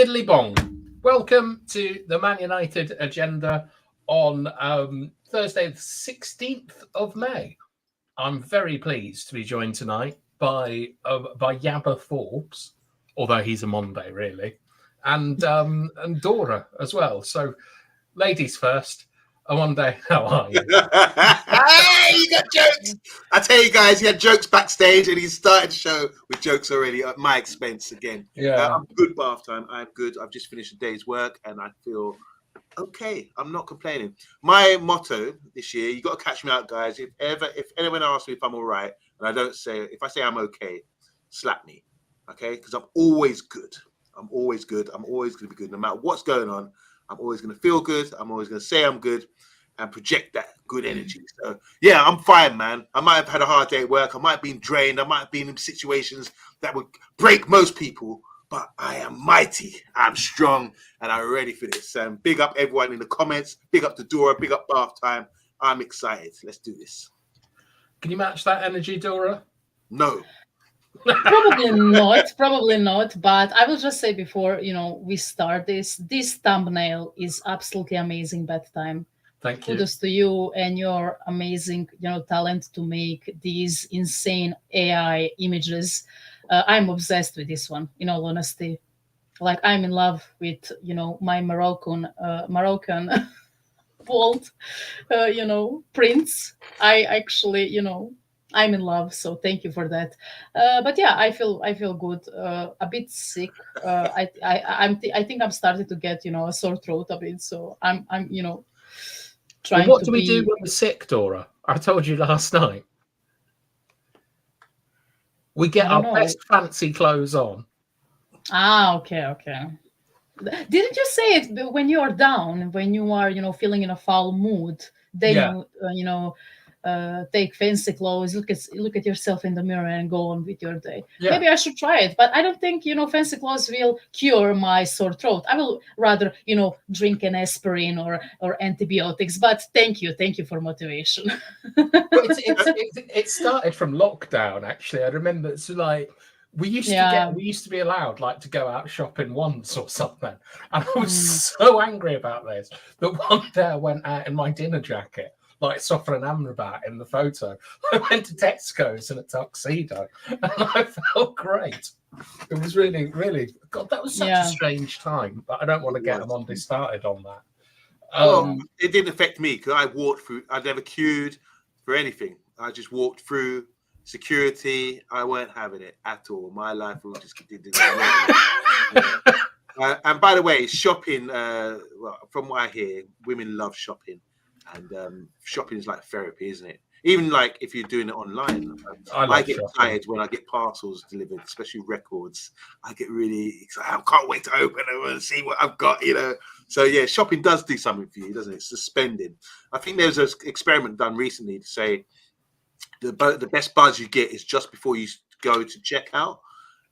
Biddly bong. Welcome to the Man United agenda on Thursday, the 16th of May. I'm very pleased to be joined tonight by Yabba Forbes, although he's a Monday, really, and Dora as well. So, ladies first. Monday, how are you? Hey, you got jokes. I tell you guys, he had jokes backstage, and he started the show with jokes already at my expense again. Yeah, I'm good bath time. I'm good. I've just finished a day's work, and I feel okay. I'm not complaining. My motto this year: you got to catch me out, guys. If anyone asks me if I'm all right, and I don't say, if I say I'm okay, slap me, okay? Because I'm always good. I'm always good. I'm always going to be good, no matter what's going on. I'm always going to feel good. I'm always going to say I'm good and project that good energy. So, yeah, I'm fine, man. I might have had a hard day at work. I might have been drained. I might have been in situations that would break most people, but I am mighty. I'm strong, and I'm ready for this. Big up everyone in the comments. Big up to Dora. Big up Bath Time. I'm excited. Let's do this. can you match that energy, Dora? No. Probably not, but I will just say before we start this thumbnail is absolutely amazing. Bedtime, Thank you. kudos to you and your amazing talent to make these insane AI images. I'm obsessed with this one, in all honesty. Like, I'm in love with my Moroccan bold prints. I actually I'm in love, so thank you for that. But yeah, I feel good. A bit sick. I think I'm starting to get a sore throat a bit. So I'm trying. What to do we be... do when we're sick, Dora? I told you last night. We get our best fancy clothes on. Okay. Didn't you say it when you are down, when you are feeling in a foul mood? Then take fancy clothes, look at yourself in the mirror, and go on with your day. Yeah. Maybe I should try it, but I don't think fancy clothes will cure my sore throat. I will rather drink an aspirin or antibiotics. But thank you for motivation. It started from lockdown. Actually, I remember it's like we used to be allowed to go out shopping once or something, and I was so angry about this that one day I went out in my dinner jacket, like Sofra and Amrabat in the photo. I went to Tesco's in a tuxedo, and I felt great. It was really, really, God, that was such a strange time. But I don't want to get Monday started on that. It didn't affect me because I walked through. I never queued for anything. I just walked through security. I weren't having it at all. My life was just continuing. And by the way, shopping. Well, from what I hear, women love shopping. And shopping is like therapy, isn't it? Even like if you're doing it online. I get excited when I get parcels delivered, especially records. I get really excited. I can't wait to open them and see what I've got, So yeah, shopping does do something for you, doesn't it? Suspending. I think there's an experiment done recently to say the best buzz you get is just before you go to checkout.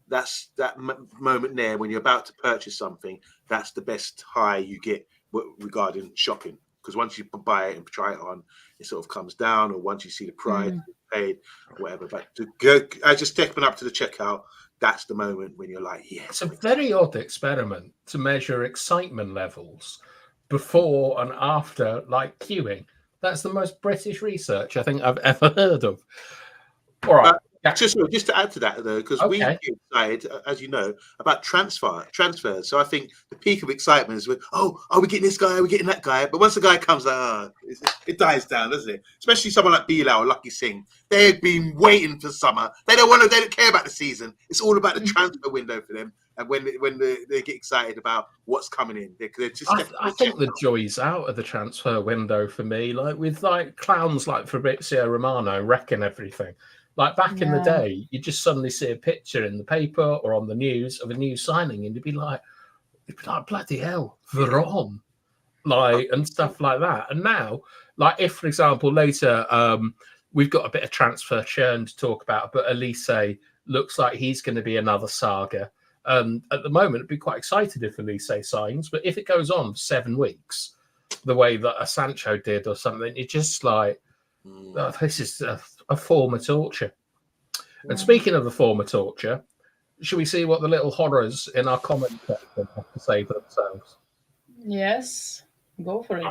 That's that moment there when you're about to purchase something. That's the best high you get regarding shopping. Because once you buy it and try it on, it sort of comes down, or once you see the price paid, whatever. But to go, I just stepping up to the checkout, that's the moment when you're like, yeah. It's a very odd experiment to measure excitement levels before and after, queuing. That's the most British research I think I've ever heard of. All right. Just to add to that, though, because we get excited, as you know, about transfers. So I think the peak of excitement is when, are we getting this guy? Are we getting that guy? But once the guy comes, it dies down, doesn't it? Especially someone like Bilal or Lucky Singh. They've been waiting for summer. They don't care about the season. It's all about the transfer window for them. And when they get excited about what's coming in, they're just. I think the joy's out of the transfer window for me. With clowns like Fabrizio Romano wrecking everything. Back in the day, you just suddenly see a picture in the paper or on the news of a new signing, and you'd be like, bloody hell, Veron, and stuff like that. And now, if, for example, later we've got a bit of transfer churn to talk about, but Elise looks like he's going to be another saga. At the moment, I'd be quite excited if Elise signs, but if it goes on for 7 weeks, the way that a Sancho did or something, it's just this is a form of torture. And speaking of the form of torture, should we see what the little horrors in our comment section have to say for themselves? Yes, go for it.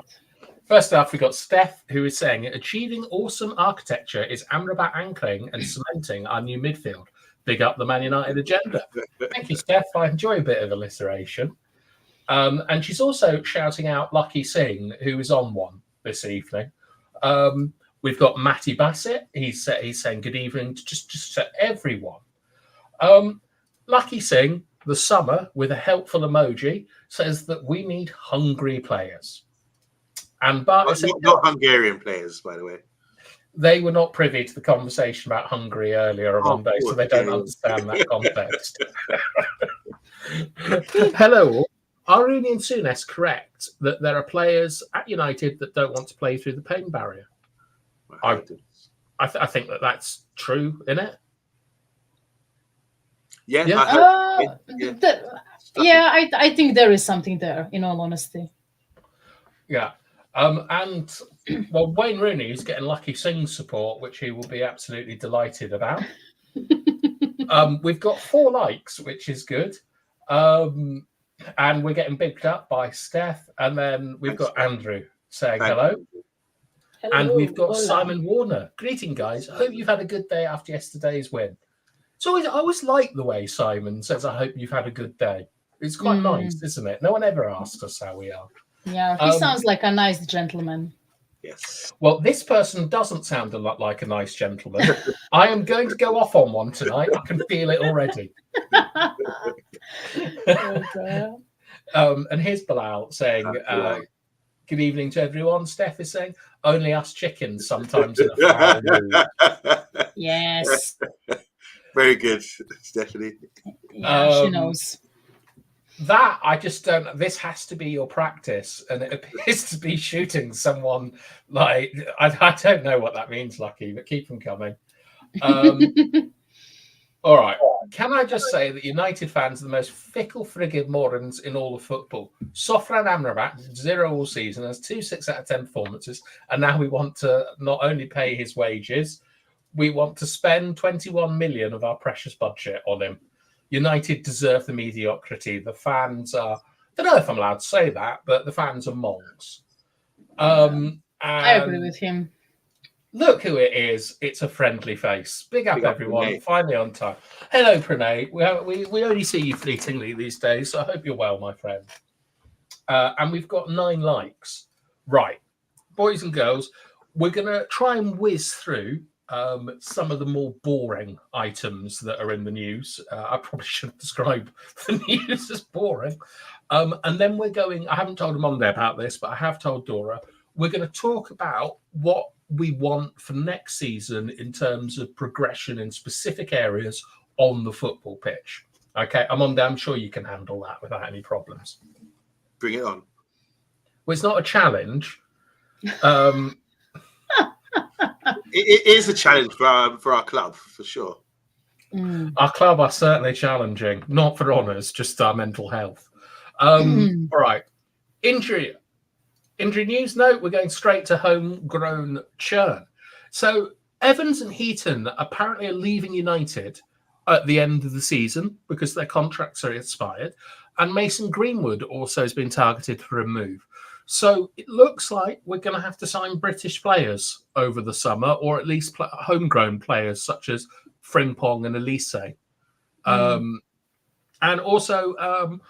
First off, we got Steph, who is saying, achieving awesome architecture is Amrabat anchoring and cementing our new midfield. Big up the Man United agenda. Thank you, Steph. I enjoy a bit of alliteration. And she's also shouting out Lucky Singh, who is on one this evening. We've got Matty Bassett. He's saying good evening just to everyone. Lucky Singh, the summer, with a helpful emoji, says that we need hungry players. And Bart said, not Hungarian players, by the way. They were not privy to the conversation about Hungary earlier on Monday, so they don't understand that context. Hello. Are Rooney and Souness correct that there are players at United that don't want to play through the pain barrier? I think that's true, isn't it? Yeah. I think there is something there, in all honesty. Yeah. And well, Wayne Rooney is getting Lucky Singh's support, which he will be absolutely delighted about. We've got 4 likes, which is good. And we're getting bigged up by Steph. And then we've got Andrew saying hello. Hello. And we've got Simon Warner. Greeting, guys. I hope you've had a good day after yesterday's win. I always like the way Simon says, I hope you've had a good day. It's quite nice, isn't it? No one ever asks us how we are. Yeah, he sounds like a nice gentleman. Yes. Well, this person doesn't sound a lot like a nice gentleman. I am going to go off on one tonight. I can feel it already. And here's Bilal saying, good evening to everyone. Steph is saying, only us chickens sometimes in a foul mood. Yes. Very good, Stephanie. Yeah, she knows. That I just don't. This has to be your practice, and it appears to be shooting someone like I don't know what that means, Lucky, but keep them coming. All right. Can I just say that United fans are the most fickle frigging morons in all of football? Sofran Amrabat, 0 all season, has 2 6 out of 10 performances, and now we want to not only pay his wages, we want to spend 21 million of our precious budget on him. United deserve the mediocrity. The fans are, I don't know if I'm allowed to say that, but the fans are monks. I agree with him. Look who it is. It's a friendly face. Big up, everyone. Pranay. Finally on time. Hello, Pranay. We only see you fleetingly these days, so I hope you're well, my friend. And we've got 9 likes. Right. Boys and girls, we're going to try and whiz through some of the more boring items that are in the news. I probably shouldn't describe the news as boring. And then we're going, I haven't told Monday about this, but I have told Dora, we're going to talk about what we want for next season in terms of progression in specific areas on the football pitch. Okay, Monday, I'm sure you can handle that without any problems. Bring it on. Well, it's not a challenge. It is a challenge for our club, for sure. Our club are certainly challenging, not for honours, just our mental health. All right. Injury news? No, we're going straight to homegrown churn. So Evans and Heaton apparently are leaving United at the end of the season because their contracts are expired. And Mason Greenwood also has been targeted for a move. So it looks like we're going to have to sign British players over the summer, or at least homegrown players such as Frimpong and Elise. And also,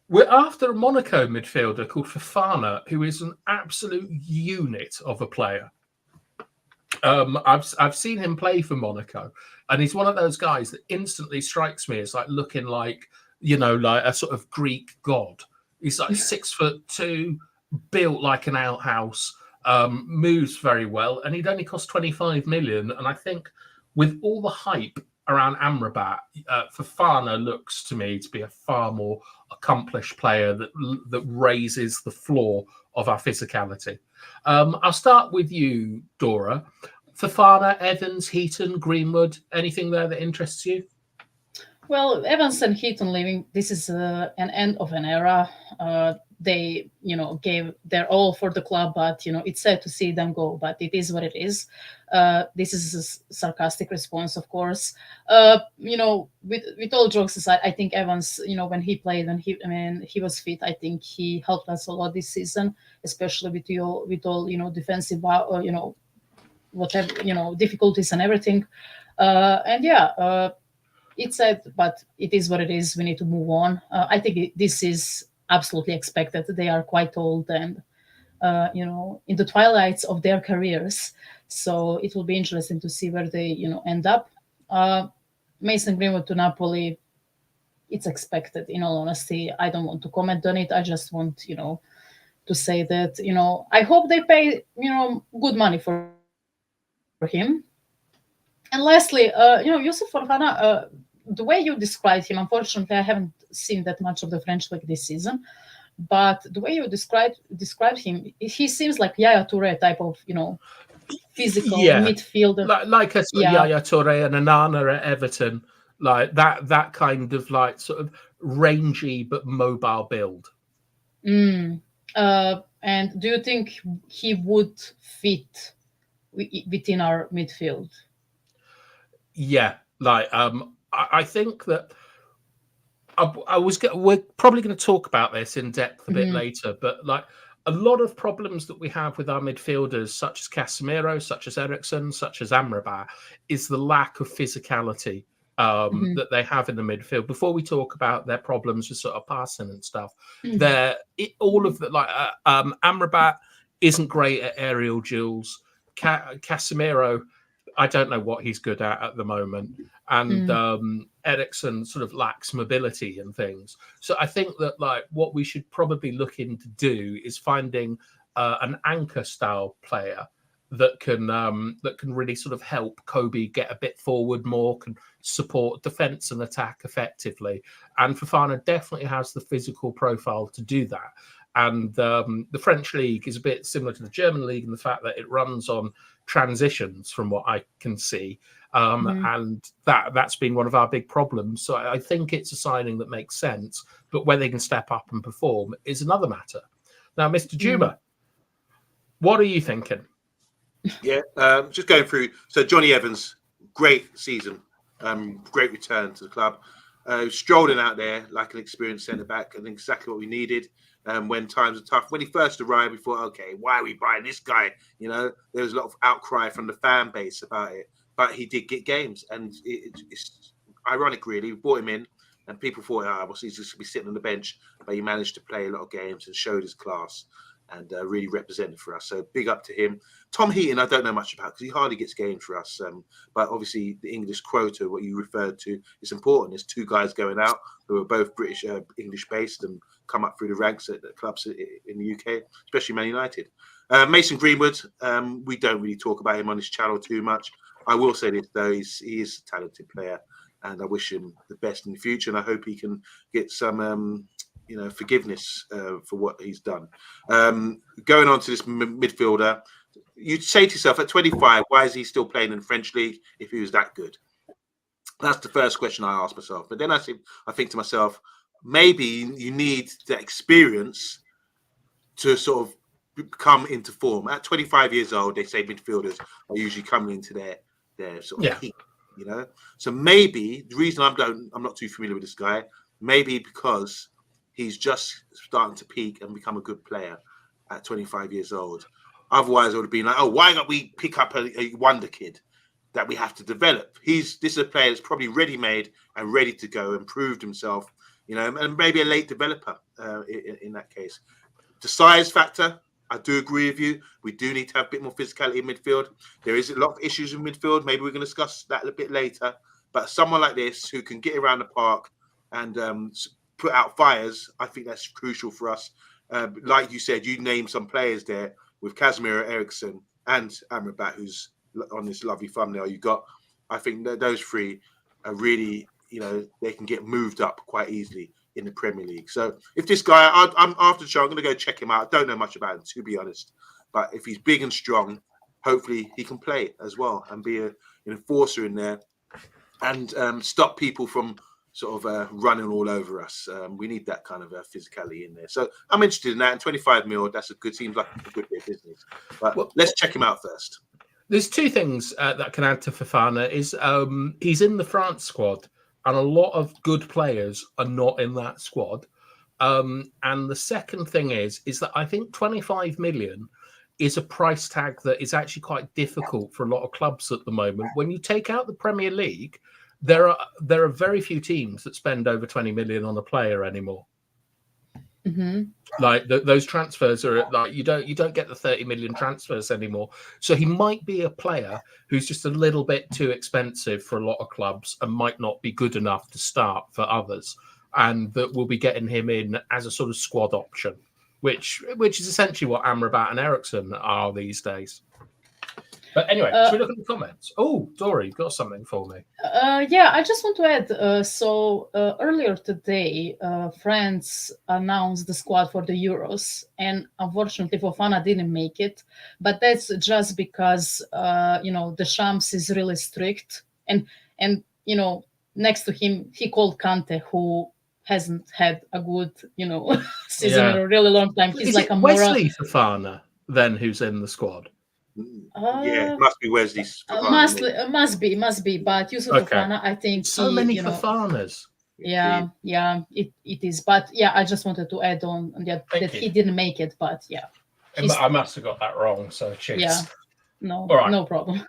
we're after a Monaco midfielder called Fofana, who is an absolute unit of a player. I've seen him play for Monaco, and he's one of those guys that instantly strikes me as like looking like, like a sort of Greek god. He's like 6'2", built like an outhouse, moves very well, and he'd only cost 25 million. And I think with all the hype around Amrabat, Fofana looks to me to be a far more accomplished player that raises the floor of our physicality. I'll start with you, Dora. Fofana, Evans, Heaton, Greenwood, anything there that interests you? Well, Evans and Heaton leaving, this is an end of an era. they, gave their all for the club, but it's sad to see them go. But it is what it is. This is a sarcastic response, of course. With all jokes aside, I think Evans, when he played, he was fit. I think he helped us a lot this season, especially with all defensive, whatever difficulties and everything. It's sad, but it is what it is. We need to move on. I think this is absolutely expected. They are quite old and in the twilights of their careers, so it will be interesting to see where they end up. Mason Greenwood to Napoli, it's expected. In all honesty, I don't want to comment on it. I just want to say that I hope they pay good money for him. And lastly, Yusuf Fofana, the way you described him, unfortunately, I haven't seen that much of the French league this season, but the way you described him, he seems like Yaya Touré type of, physical midfielder. Like a Yaya Touré and Onana at Everton, like that kind of like sort of rangy but mobile build. And do you think he would fit within our midfield? Yeah, like I think that we're probably going to talk about this in depth a bit later, but like a lot of problems that we have with our midfielders, such as Casemiro, such as Eriksen, such as Amrabat, is the lack of physicality that they have in the midfield. Before we talk about their problems with sort of passing and stuff, all of the Amrabat isn't great at aerial duels. Casemiro, I don't know what he's good at the moment. And Eriksen sort of lacks mobility and things. So I think that like what we should probably look into do is finding an anchor style player that can really sort of help Kobe get a bit forward more, can support defense and attack effectively. And Fofana definitely has the physical profile to do that. And the French league is a bit similar to the German league in the fact that it runs on transitions, from what I can see. And that's been one of our big problems. So I think it's a signing that makes sense, but whether they can step up and perform is another matter. Now, Mr. Juma, what are you thinking? Yeah, just going through. So Johnny Evans, great season, great return to the club. Strolling out there like an experienced centre-back, and exactly what we needed. When times are tough. When he first arrived, we thought, okay, why are we buying this guy? There was a lot of outcry from the fan base about it, but he did get games, and it's ironic, really. We brought him in, and people thought, well, he's just going to be sitting on the bench, but he managed to play a lot of games and showed his class and really represented for us. So big up to him. Tom Heaton, I don't know much about because he hardly gets games for us. But obviously the English quota, what you referred to, is important. There's two guys going out who are both British, English based and come up through the ranks at the clubs in the UK, especially Man United. Mason Greenwood, we don't really talk about him on this channel too much. I will say this though, he is a talented player, and I wish him the best in the future. And I hope he can get some forgiveness for what he's done. Going on to this midfielder, you'd say to yourself, at 25, why is he still playing in the French league if he was that good? That's the first question I ask myself. But then I think to myself, maybe you need that experience to sort of come into form. At 25 years old, they say midfielders are usually coming into their sort of peak, So maybe the reason I'm not too familiar with this guy, maybe because he's just starting to peak and become a good player at 25 years old. Otherwise, it would have been like, oh, why don't we pick up a wonder kid that we have to develop? This is a player that's probably ready-made and ready to go and proved himself, and maybe a late developer in that case. The size factor, I do agree with you. We do need to have a bit more physicality in midfield. There is a lot of issues in midfield. Maybe we're going to discuss that a bit later. But someone like this who can get around the park and put out fires, I think that's crucial for us. Like you said, you named some players there with Casemiro, Eriksen, and Amrabat, who's on this lovely thumbnail you got. I think that those three are really, they can get moved up quite easily in the Premier League. So if this guy, I'm after the show, I'm going to go check him out. I don't know much about him, to be honest. But if he's big and strong, hopefully he can play as well and be an enforcer in there and stop people from sort of running all over us. We need that kind of physicality in there. So I'm interested in that. And 25 mil, seems like a good bit of business. But let's check him out first. There's two things that can add to Fofana. Is he's in the France squad, and a lot of good players are not in that squad. And the second thing is that I think 25 million is a price tag that is actually quite difficult for a lot of clubs at the moment. When you take out the Premier League, there are very few teams that spend over 20 million on a player anymore. Mm-hmm. Like those transfers are like you don't get the 30 million transfers anymore. So he might be a player who's just a little bit too expensive for a lot of clubs and might not be good enough to start for others, and that we'll be getting him in as a sort of squad option, which is essentially what Amrabat and Eriksen are these days. But anyway, should we look at the comments? Oh, Dory, you've got something for me. Yeah, I just want to add. Earlier today, France announced the squad for the Euros, and unfortunately, Fofana didn't make it. But that's just because Deschamps is really strict, and next to him, he called Kante, who hasn't had a good season in a really long time. He's is like it a Wesley Fofana then who's in the squad? Yeah, it must be Wesley's. Must be. But Yusuf Fofana, I think so many Fofanas. Yeah, it is. But yeah, I just wanted to add on that he didn't make it. But yeah, I must have got that wrong. So cheers. Yeah, no, all right. No problem.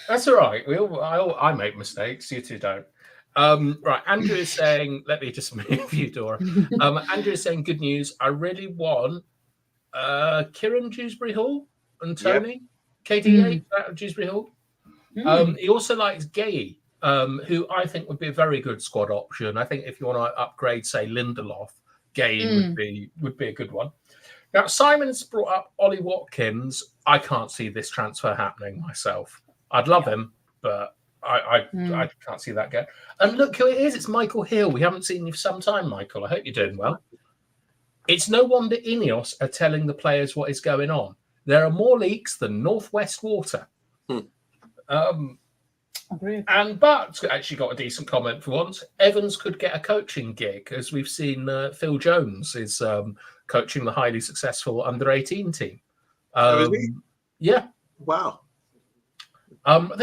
That's all right. I make mistakes. You two don't. Right, Andrew is saying, let me just move you, Dora. Andrew is saying, good news. I really want Kieran Dewsbury Hall and Tony. KDA at Dewsbury Hall. He also likes Gay, who I think would be a very good squad option. I think if you want to upgrade, say, Lindelof, Gay would be a good one. Now, Simon's brought up Ollie Watkins. I can't see this transfer happening myself. I'd love him, but I can't see that go. And look who it is. It's Michael Hill. We haven't seen you for some time, Michael. I hope you're doing well. It's no wonder Ineos are telling the players what is going on. There are more leaks than Northwest Water. And Bart actually got a decent comment for once. Evans could get a coaching gig, as we've seen Phil Jones is coaching the highly successful under-18 team. Yeah. Wow.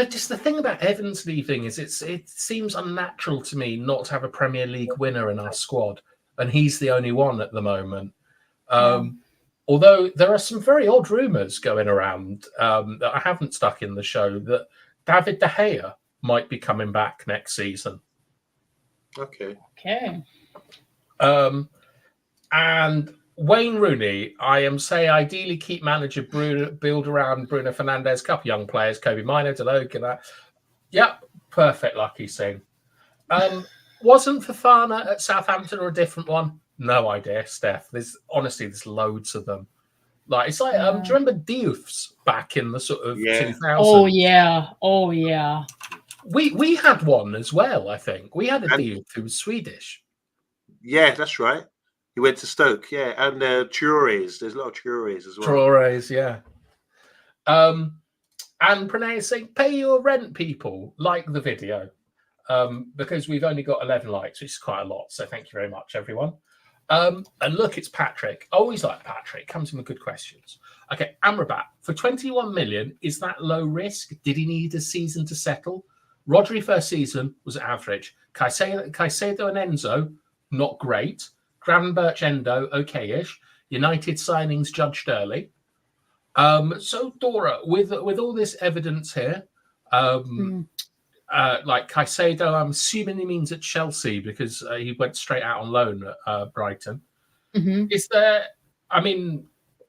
Just the thing about Evans leaving is it seems unnatural to me not to have a Premier League winner in our squad, and he's the only one at the moment. Although there are some very odd rumours going around that I haven't stuck in the show that David De Gea might be coming back next season. Okay. And Wayne Rooney, I am say ideally keep manager build around Bruno Fernandes, couple young players, Kobe Mino, Deloga. Yep, perfect, lucky saying. Wasn't Fofana at Southampton or a different one? No idea, Steph. There's loads of them. Like it's like, do you remember Dioufs back in the sort of 2000s? Oh yeah. We had one as well. I think we had a Diouf who was Swedish. Yeah, that's right. He went to Stoke. Yeah, and Traorés. There's a lot of Traorés as well. Traorés, yeah. And Pranay is saying, "Pay your rent, people. Like the video." Because we've only got 11 likes, which is quite a lot. So thank you very much, everyone. And look, it's Patrick. Always like Patrick. Comes in with good questions. Okay, Amrabat. For 21 million, is that low risk? Did he need a season to settle? Rodri first season was average. Caicedo and Enzo, not great. Gravenberch, Endo, okay-ish. United signings judged early. So, Dora, with all this evidence here, like Caicedo, I'm assuming he means at Chelsea because he went straight out on loan at Brighton. Is there, I mean,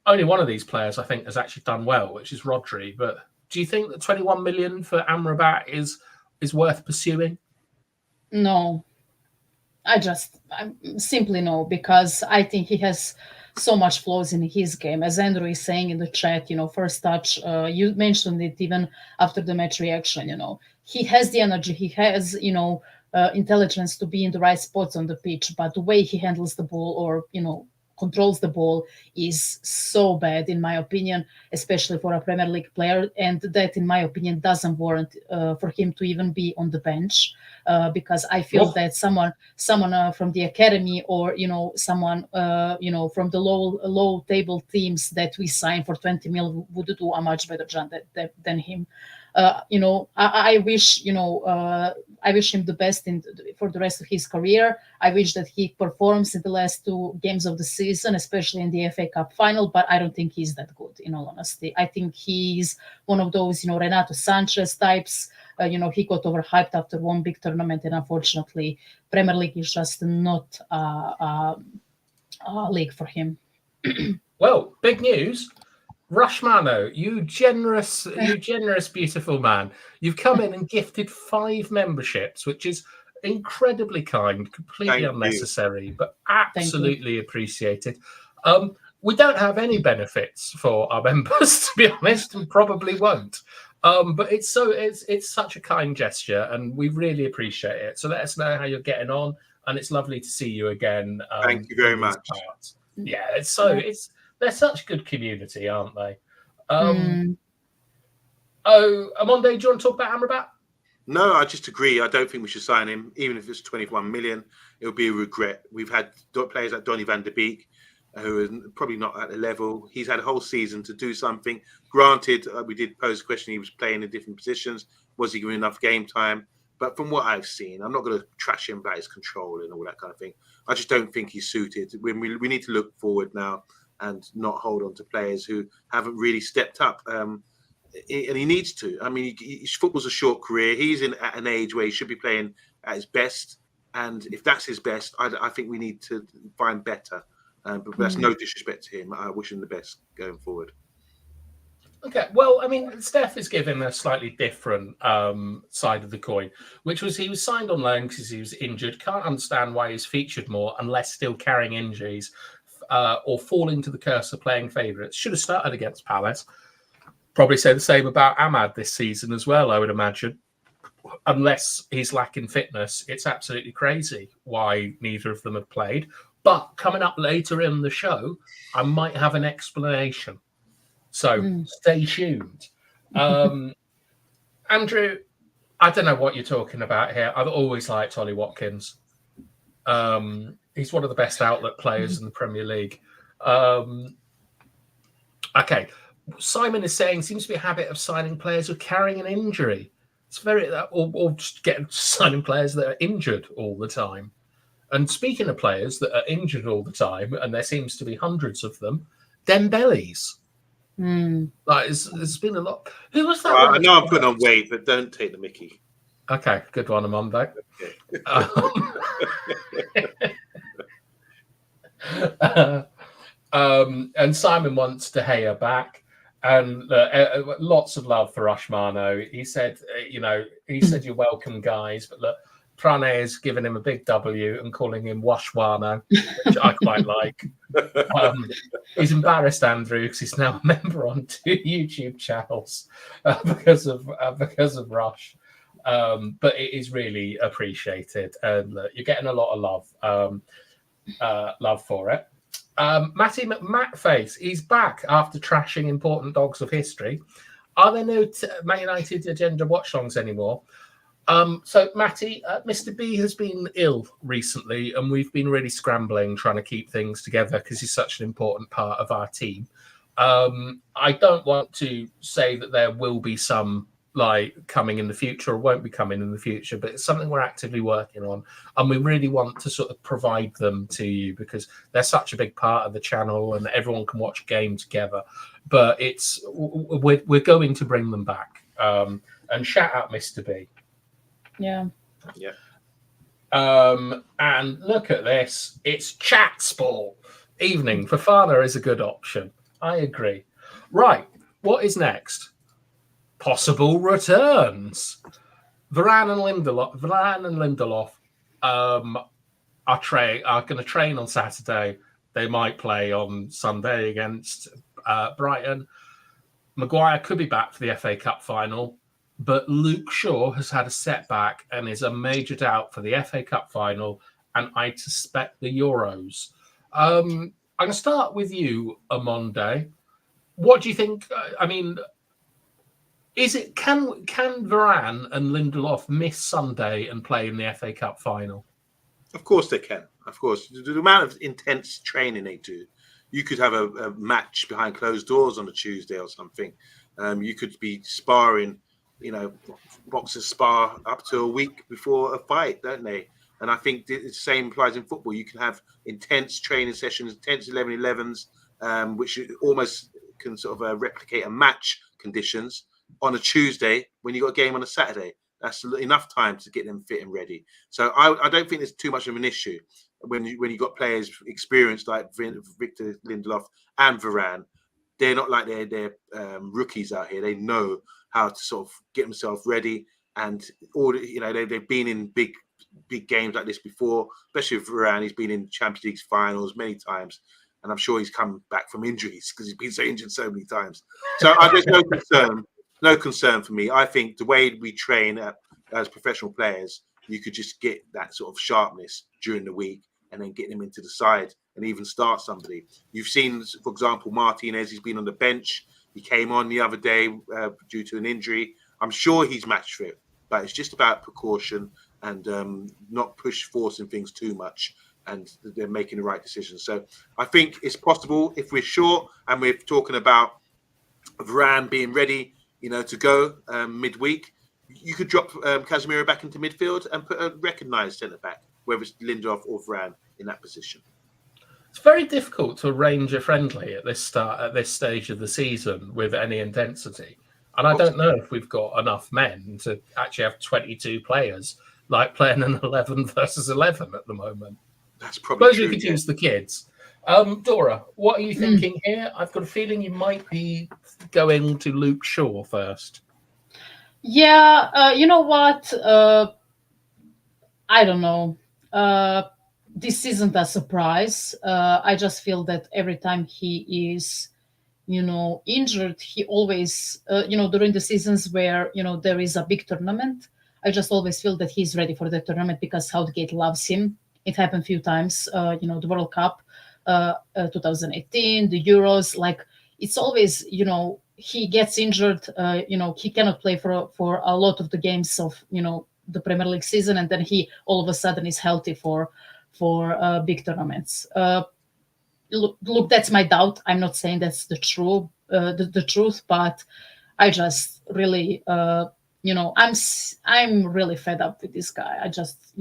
only one of these players I think has actually done well, which is Rodri. But do you think that 21 million for Amrabat is worth pursuing? No, I simply no, because I think he has so much flaws in his game. As Andrew is saying in the chat, first touch, you mentioned it even after the match reaction, he has the energy, he has, intelligence to be in the right spots on the pitch, but the way he handles the ball or, controls the ball is so bad, in my opinion, especially for a Premier League player. And that, in my opinion, doesn't warrant for him to even be on the bench, because I feel that someone from the academy, or someone from the low table teams that we sign for 20 mil would do a much better job than him. I wish I wish him the best for the rest of his career. I wish that he performs in the last 2 games of the season, especially in the FA Cup final, but I don't think he's that good, in all honesty. I think he's one of those, Renato Sanchez types. He got overhyped after one big tournament, and unfortunately, Premier League is just not a league for him. Well, big news. Rushmano, you generous, beautiful man. You've come in and gifted 5 memberships, which is incredibly kind, completely unnecessary, but absolutely appreciated. We don't have any benefits for our members, to be honest, and probably won't. But it's such a kind gesture, and we really appreciate it. So let us know how you're getting on, and it's lovely to see you again. Thank you very much. Yeah, they're such a good community, aren't they? Amonde, do you want to talk about Amrabat? No, I just agree. I don't think we should sign him, even if it's 21 million. It would be a regret. We've had players like Donny van de Beek, who is probably not at the level. He's had a whole season to do something. Granted, we did pose a question. He was playing in different positions. Was he given enough game time? But from what I've seen, I'm not going to trash him about his control and all that kind of thing. I just don't think he's suited. We need to look forward now and not hold on to players who haven't really stepped up. And he needs to. I mean, football's a short career. He's at an age where he should be playing at his best. And if that's his best, I think we need to find better. But that's no disrespect to him. I wish him the best going forward. Okay, well, I mean, Steph is giving a slightly different side of the coin, which was he was signed on loan because he was injured. Can't understand why he's featured more unless still carrying injuries or falling to the curse of playing favourites. Should have started against Palace. Probably say the same about Ahmad this season as well, I would imagine. Unless he's lacking fitness, it's absolutely crazy why neither of them have played. But coming up later in the show, I might have an explanation. So stay tuned. Andrew, I don't know what you're talking about here. I've always liked Ollie Watkins. He's one of the best outlet players in the Premier League. Okay. Simon is saying seems to be a habit of signing players who are carrying an injury. It's very, or just signing players that are injured all the time. And speaking of players that are injured all the time, and there seems to be hundreds of them, Dembele's. Like, there's been a lot. Who was that? I know I'm putting on weight, but don't take the mickey. Okay, good one, Amondo. Okay. And Simon wants De Gea back, and lots of love for Rushmano. He said, you're welcome, guys, but look, Prane is giving him a big W and calling him Washwana, which I quite like. He's embarrassed, Andrew, because he's now a member on 2 YouTube channels because of Rush. But it is really appreciated, and you're getting a lot of love for it. Matty McMatface, he's back after trashing important dogs of history. Are there no Man United agenda watch-alongs anymore? So, Matty, Mr. B has been ill recently, and we've been really scrambling trying to keep things together because he's such an important part of our team. I don't want to say that there will be some coming in the future or won't be coming in the future, but it's something we're actively working on, and we really want to sort of provide them to you because they're such a big part of the channel and everyone can watch a game together. But we're going to bring them back. And shout out Mr. B. Yeah. And look at this. It's chat sport. Evening. Fofana is a good option. I agree. Right. What is next? Possible returns. Varane and Lindelof are going to train on Saturday. They might play on Sunday against Brighton. Maguire could be back for the FA Cup final. But Luke Shaw has had a setback and is a major doubt for the FA Cup final, and I suspect the Euros. I'm going to start with you, Amonde. What do you think? I mean, can Varane and Lindelof miss Sunday and play in the FA Cup final? Of course they can. Of course, the amount of intense training they do, you could have a match behind closed doors on a Tuesday or something. You could be sparring, boxers spar up to a week before a fight, don't they? And I think the same applies in football. You can have intense training sessions, intense 11-11s, which almost can sort of replicate a match conditions on a Tuesday when you got a game on a Saturday. That's enough time to get them fit and ready. So I don't think there's too much of an issue when you got players experienced like Victor Lindelof and Varane. They're not like they're rookies out here. They know how to sort of get themselves ready, and they've been in big games like this before. Especially with Varane, he's been in Champions League finals many times, and I'm sure he's come back from injuries because he's been so injured so many times. So there's no concern. No concern for me. I think the way we train as professional players, you could just get that sort of sharpness during the week and then get them into the side and even start somebody. You've seen, for example, Martinez, he's been on the bench. He came on the other day due to an injury. I'm sure he's match fit, but it's just about precaution and not forcing things too much, and they're making the right decisions. So I think it's possible if we're sure and we're talking about Varane being ready, to go midweek, you could drop Casemiro back into midfield and put a recognised centre-back, whether it's Lindelof or Varane in that position. It's very difficult to arrange a friendly at this stage of the season with any intensity. And I don't know if we've got enough men to actually have 22 players, like playing an 11 versus 11 at the moment. That's probably true. Suppose we could use the kids. Dora, what are you thinking here? I've got a feeling you might be going to Luke Shaw first. Yeah, you know what? I don't know. This isn't a surprise. I just feel that every time he is, injured, he always, during the seasons where, there is a big tournament, I just always feel that he's ready for the tournament because Southgate loves him. It happened a few times, the World Cup, 2018, the Euros, like it's always, he gets injured, he cannot play for a lot of the games of, the Premier League season, and then he all of a sudden is healthy for big tournaments. Look, that's my doubt. I'm not saying that's the truth, but I just really, I'm really fed up with this guy. I just,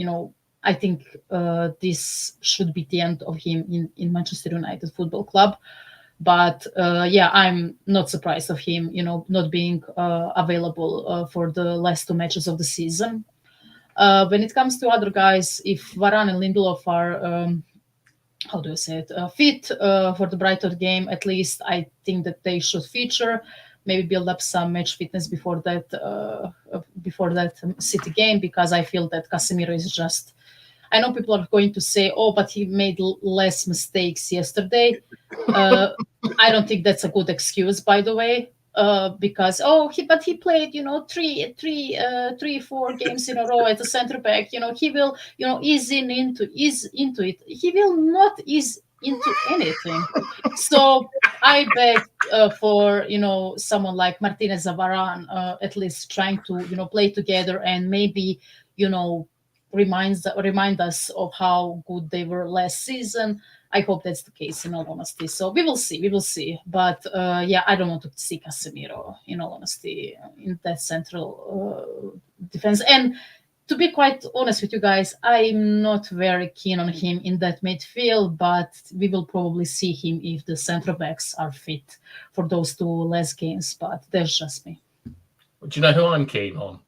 I think this should be the end of him in Manchester United Football Club. But I'm not surprised of him, not being available for the last two matches of the season. When it comes to other guys, if Varane and Lindelof are, fit for the Brighton game, at least I think that they should feature. Maybe build up some match fitness before that City game, because I feel that Casemiro is just. I know people are going to say, "Oh, but he made less mistakes yesterday." I don't think that's a good excuse, by the way, because he played, 4 games in a row at the centre back. He will, ease into it. He will not ease into anything. So I beg for someone like Martinez and Varane at least trying to play together and maybe remind us of how good they were last season. I hope that's the case, in all honesty. So we will see. But I don't want to see Casemiro, in all honesty, in that central defense. And to be quite honest with you guys, I'm not very keen on him in that midfield, but we will probably see him if the centre backs are fit for those 2 last games. But that's just me. Do you know who I'm keen on?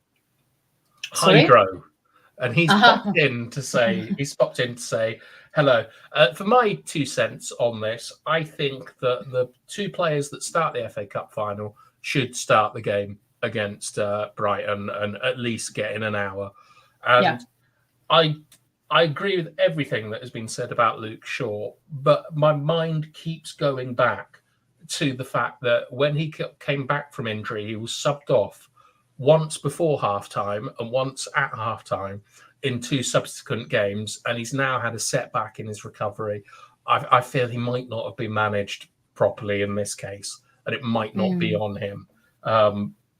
Sorry? Hydro. And he's popped in to say, hello. For my 2 cents on this, I think that the 2 players that start the FA Cup final should start the game against Brighton and at least get in an hour. And I agree with everything that has been said about Luke Shaw, but my mind keeps going back to the fact that when he came back from injury, he was subbed off once before halftime and once at halftime in 2 subsequent games, and he's now had a setback in his recovery. I feel he might not have been managed properly in this case, and it might not be on him.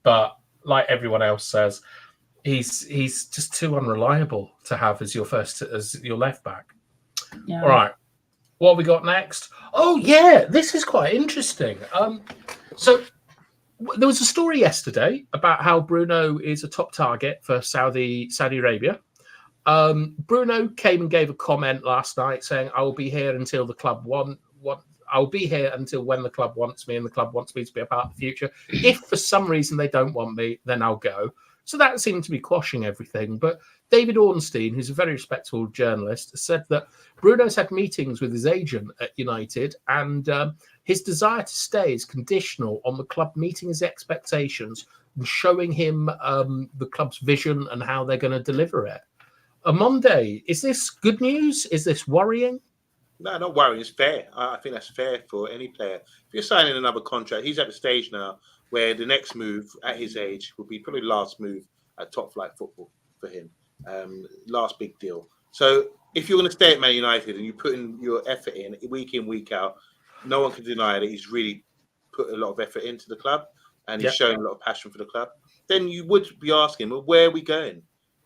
But like everyone else says, he's just too unreliable to have as your left back. Yeah. All right, what have we got next? Oh yeah, this is quite interesting. So there was a story yesterday about how Bruno is a top target for Saudi Arabia. Bruno came and gave a comment last night saying, "I will be here until the club I'll be here until when the club wants me, and the club wants me to be a part of the future. If for some reason they don't want me, then I'll go." So that seemed to be quashing everything. But David Ornstein, who's a very respectable journalist, said that Bruno's had meetings with his agent at United, and his desire to stay is conditional on the club meeting his expectations and showing him the club's vision and how they're going to deliver it. Amonde, is this good news? Is this worrying? No, not worrying. It's fair. I think that's fair for any player. If you're signing another contract, he's at the stage now where the next move at his age will be probably the last move at top flight football for him. Last big deal. So if you're going to stay at Man United and you put in your effort in, week out, no one can deny that he's really put a lot of effort into the club and he's showing a lot of passion for the club. Then you would be asking, well, where are we going?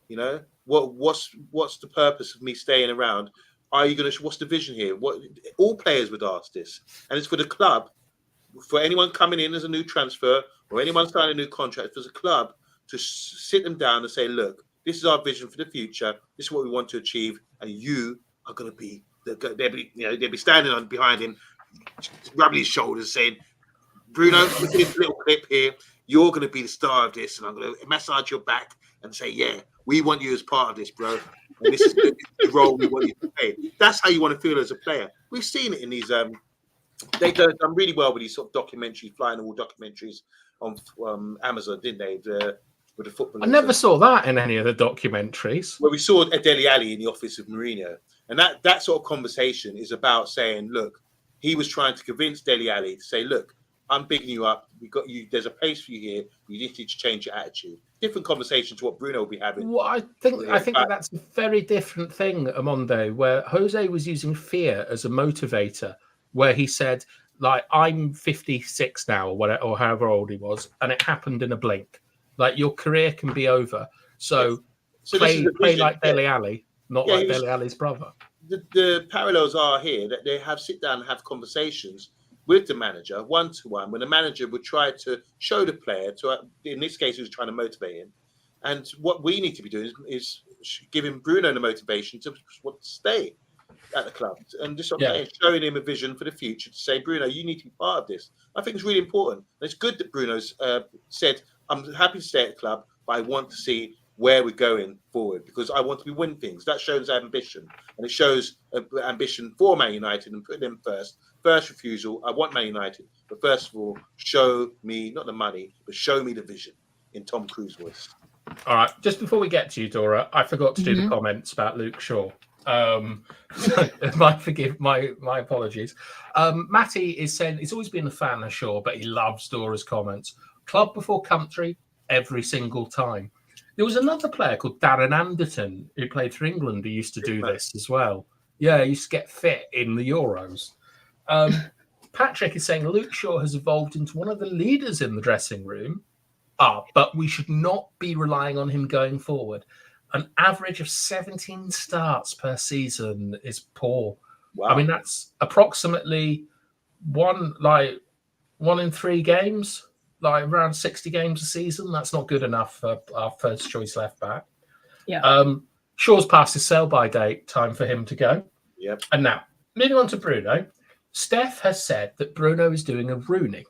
You know, what's the purpose of me staying around? Are you going to? What's the vision here? What all players would ask this, and it's for the club, for anyone coming in as a new transfer or anyone signing a new contract. For the club to sit them down and say, "Look, this is our vision for the future. This is what we want to achieve, and you are going to be." They'll be standing on behind him, rubbing his shoulders, saying, "Bruno, look at this little clip here. You're going to be the star of this, and I'm going to massage your back and say, yeah, we want you as part of this, bro. And this is the role we want you to play." That's how you want to feel as a player. We've seen it in these. They've done really well with these sort of documentaries, flying all documentaries on Amazon, didn't they? With the football. I never saw that in any of the documentaries. Well, we saw Dele Alli in the office of Mourinho, and that sort of conversation is about saying, look, he was trying to convince Dele Alli to say, look, I'm bigging you up. We got you. There's a place for you here. You need to change your attitude. Different conversation to what Bruno will be having. Well, I think that's a very different thing, Amondo, where Jose was using fear as a motivator, where he said, like, I'm 56 now, or however old he was, and it happened in a blink. Like, your career can be over. So play like Dele Alli, not like Dele Alli's brother. The parallels are here that they sit down and have conversations with the manager, one-to-one, when the manager would try to show the player, in this case, he was trying to motivate him. And what we need to be doing is giving Bruno the motivation to stay at the club. And just showing him a vision for the future to say, Bruno, you need to be part of this. I think it's really important. And it's good that Bruno's said, I'm happy to stay at the club, but I want to see where we're going forward because I want to be winning things. That shows ambition. And it shows ambition for Man United and put them first. First refusal, I want Man United. But first of all, show me, not the money, but show me the vision in Tom Cruise voice. All right. Just before we get to you, Dora, I forgot to do the comments about Luke Shaw. My apologies. Matty is saying he's always been a fan of Shaw, but he loves Dora's comments. Club before country every single time. There was another player called Darren Anderton who played for England who used to do this as well. Yeah, he used to get fit in the Euros. Patrick is saying Luke Shaw has evolved into one of the leaders in the dressing room, but we should not be relying on him going forward. An average of 17 starts per season is poor. Wow. I mean, that's approximately one in 3 games, like around 60 games a season. That's not good enough for our first choice left back. Yeah. Shaw's past his sell-by date. Time for him to go. Yep. And now, moving on to Bruno. Steph has said that Bruno is doing a Rooney,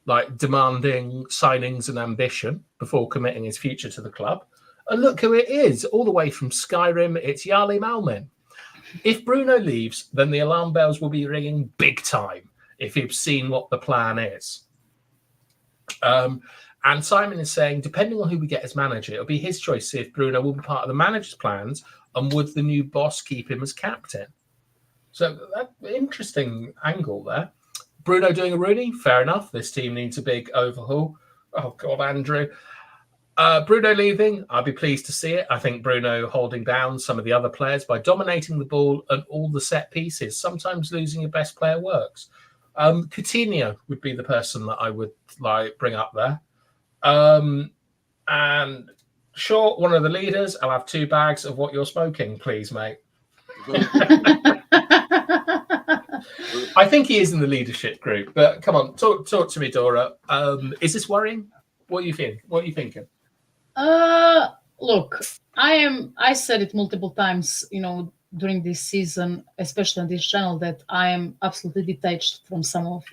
like demanding signings and ambition before committing his future to the club. And look who it is, all the way from Skyrim, it's Yali Malmin. If Bruno leaves, then the alarm bells will be ringing big time if you've seen what the plan is. And Simon is saying, depending on who we get as manager, it'll be his choice to see if Bruno will be part of the manager's plans and would the new boss keep him as captain. So that's an interesting angle there. Bruno doing a Rooney, fair enough. This team needs a big overhaul. Oh, God, Andrew. Bruno leaving, I'd be pleased to see it. I think Bruno holding down some of the other players by dominating the ball and all the set pieces. Sometimes losing your best player works. Coutinho would be the person that I would bring up there. And Short, one of the leaders. I'll have 2 bags of what you're smoking, please, mate. I think he is in the leadership group, but come on, talk to me, Dora. Is this worrying? What are you thinking? Look, I said it multiple times, during this season, especially on this channel, that I am absolutely detached from some of,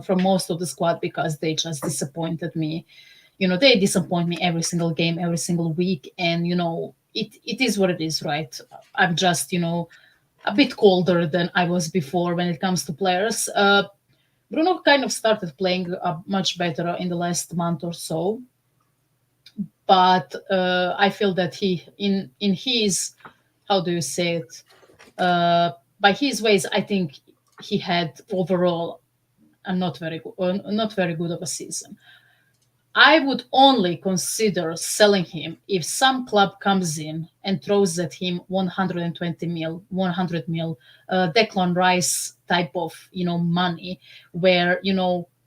from most of the squad, because they just disappointed me. They disappoint me every single game, every single week. And, it is what it is, right? I'm just, a bit colder than I was before when it comes to players. Bruno kind of started playing much better in the last month or so. But I feel that he, in his, how do you say it? By his ways, I think he had overall a not very good of a season. I would only consider selling him if some club comes in and throws at him 120 mil, 100 mil, Declan Rice type of, money, where,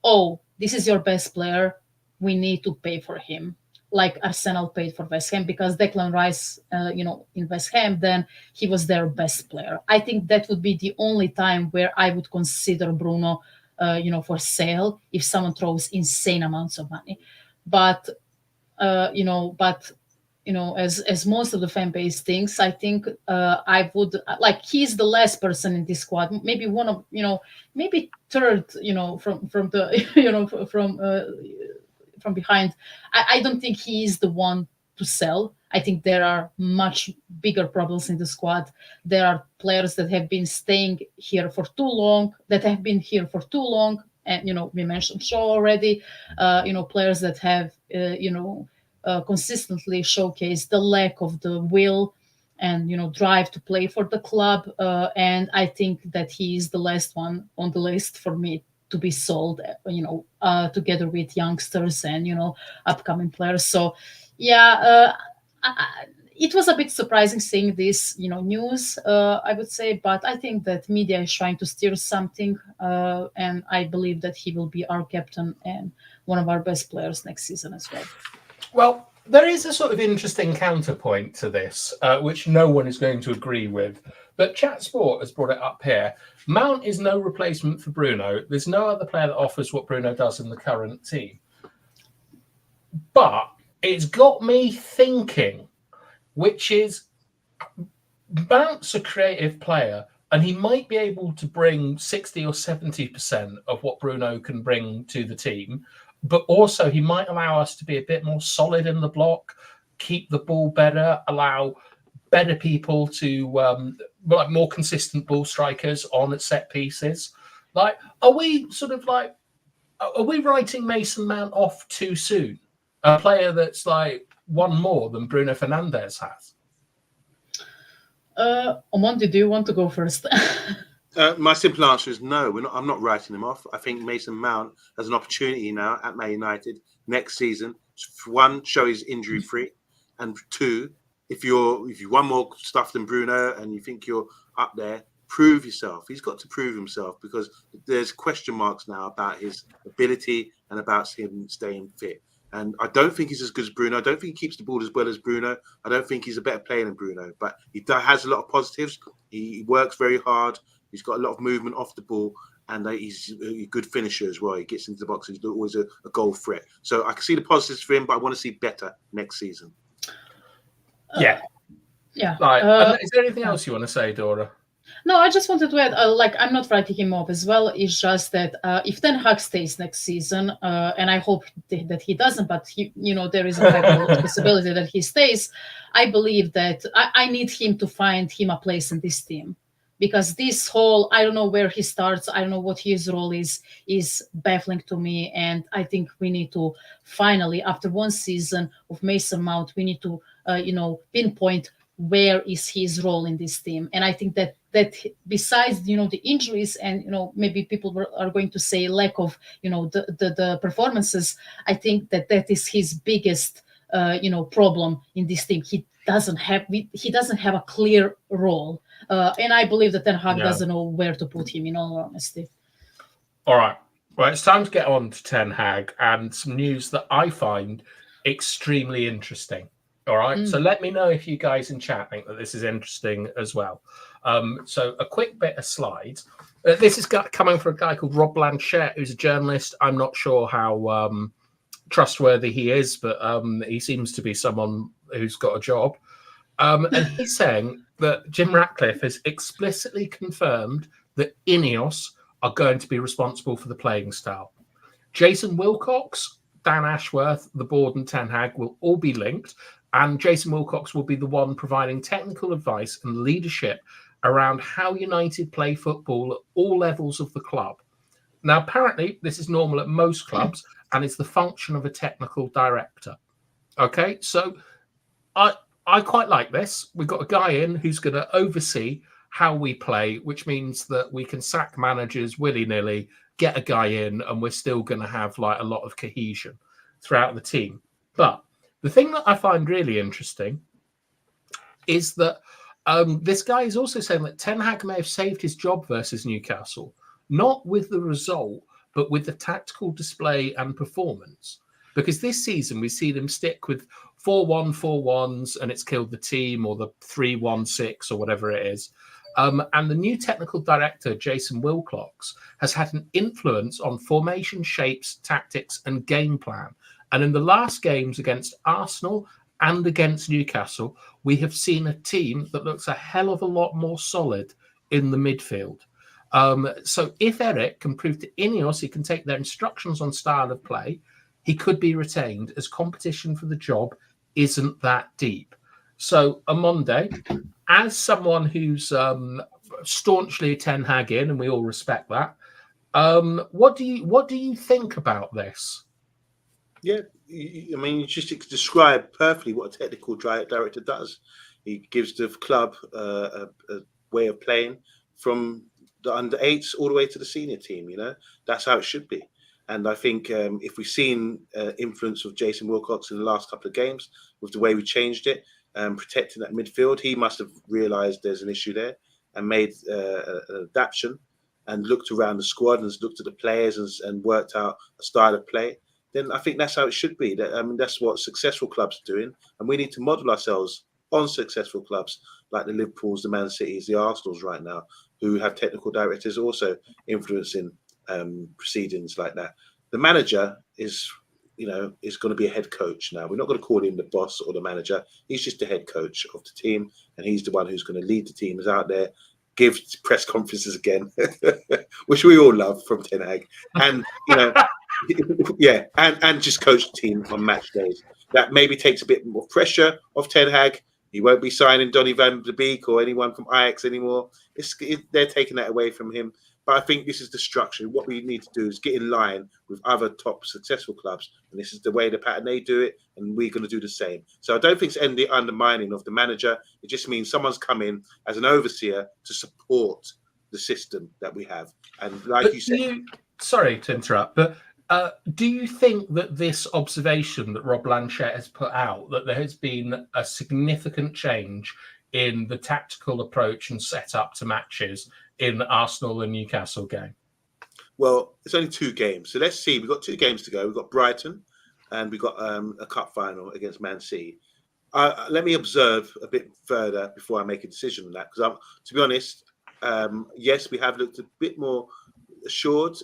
oh, this is your best player, we need to pay for him, like Arsenal paid for West Ham, because Declan Rice, in West Ham, then he was their best player. I think that would be the only time where I would consider Bruno, for sale, if someone throws insane amounts of money. But, as most of the fan base thinks, I think I would, he's the last person in this squad, maybe one of, maybe third, from the, from behind. I don't think he is the one to sell. I think there are much bigger problems in the squad. There are players that have been staying here for too long, and we mentioned Shaw already. Players that have consistently showcased the lack of the will and drive to play for the club. And I think that he is the last one on the list for me to be sold, together with youngsters and upcoming players. So yeah, it was a bit surprising seeing this news, I would say, but I think that media is trying to steer something, and I believe that he will be our captain and one of our best players next season as well. Well, there is a sort of interesting counterpoint to this, which no one is going to agree with. But Chat Sport has brought it up here. Mount is no replacement for Bruno. There's no other player that offers what Bruno does in the current team. But it's got me thinking, which is Mount's a creative player, and he might be able to bring 60 or 70% of what Bruno can bring to the team. But also he might allow us to be a bit more solid in the block, keep the ball better, allow better people to more consistent ball strikers on at set pieces. Are we writing Mason Mount off too soon? A player that's won more than Bruno Fernandes has. Omondi, do you want to go first? My simple answer is no. I'm not writing him off. I think Mason Mount has an opportunity now at Man United next season. For one, show he's injury free, and 2, if you want more stuff than Bruno and you think you're up there, prove yourself. He's got to prove himself, because there's question marks now about his ability and about him staying fit. And I don't think he's as good as Bruno. I don't think he keeps the ball as well as Bruno. I don't think he's a better player than Bruno, but he has a lot of positives. He works very hard. He's got a lot of movement off the ball, and he's a good finisher as well. He gets into the box. He's always a goal threat. So I can see the positives for him, but I want to see better next season. Yeah. Is there anything else you want to say, Dora? No, I just wanted to add, I'm not writing him off as well. It's just that if Ten Hag stays next season, and I hope that he doesn't, but there is a possibility that he stays. I believe that I need him to find him a place in this team, because this whole, I don't know where he starts, I don't know what his role is baffling to me. And I think we need to finally, after one season of Mason Mount, we need to pinpoint where is his role in this team. And I think that besides the injuries and maybe people are going to say lack of the performances, I think that is his biggest problem in this team. He doesn't have a clear role, and I believe that Ten Hag doesn't know where to put him. In all honesty. All right. Well, it's time to get on to Ten Hag and some news that I find extremely interesting. All right. So let me know if you guys in chat think that this is interesting as well. So a quick bit of slides. This is coming from a guy called Rob Blanchette, who's a journalist. I'm not sure how trustworthy he is, but he seems to be someone who's got a job. And he's saying that Jim Ratcliffe has explicitly confirmed that Ineos are going to be responsible for the playing style. Jason Wilcox, Dan Ashworth, the board and Ten Hag will all be linked, and Jason Wilcox will be the one providing technical advice and leadership around how United play football at all levels of the club. Now, apparently, this is normal at most clubs, and it's the function of a technical director. Okay, so I quite like this. We've got a guy in who's going to oversee how we play, which means that we can sack managers willy-nilly, get a guy in, and we're still going to have like a lot of cohesion throughout the team. But the thing that I find really interesting is that this guy is also saying that Ten Hag may have saved his job versus Newcastle, not with the result, but with the tactical display and performance. Because this season we see them stick with 4-1-4-1s and it's killed the team, or the 3-1-6 or whatever it is. And the new technical director, Jason Wilcox, has had an influence on formation shapes, tactics, and game plan. And in the last games against Arsenal and against Newcastle, we have seen a team that looks a hell of a lot more solid in the midfield. So if Eric can prove to Ineos he can take their instructions on style of play, he could be retained, as competition for the job isn't that deep. So Amonde, as someone who's staunchly Ten Hag in, and we all respect that, what do you think about this? Yeah, I mean, you just described perfectly what a technical director does. He gives the club a way of playing from the under 8s all the way to the senior team. You know, that's how it should be. And I think if we've seen influence of Jason Wilcox in the last couple of games with the way we changed it, protecting that midfield, he must have realised there's an issue there and made an adaptation and looked around the squad and looked at the players and worked out a style of play. Then I think that's how it should be. I mean, that's what successful clubs are doing, and we need to model ourselves on successful clubs like the Liverpools, the Man Cities, the Arsenals right now, who have technical directors also influencing proceedings like that. The manager is going to be a head coach now. We're not going to call him the boss or the manager. He's just the head coach of the team, and he's the one who's going to lead the team. Is out there, give press conferences again, which we all love from Ten Hag, and yeah, and just coach the team on match days. That maybe takes a bit more pressure off Ten Hag. He won't be signing Donny van de Beek or anyone from Ajax anymore. They're taking that away from him. But I think this is the structure. What we need to do is get in line with other top successful clubs. And this is the way, the pattern they do it. And we're going to do the same. So I don't think it's any undermining of the manager. It just means someone's come in as an overseer to support the system that we have. And like you said... Sorry to interrupt, but do you think that this observation that Rob Blanchette has put out, that there has been a significant change in the tactical approach and setup to matches in the Arsenal and Newcastle game? Well, it's only 2 games. So let's see. We've got 2 games to go. We've got Brighton and we've got a cup final against Man City. Let me observe a bit further before I make a decision on that. Because to be honest, yes, we have looked a bit more assured.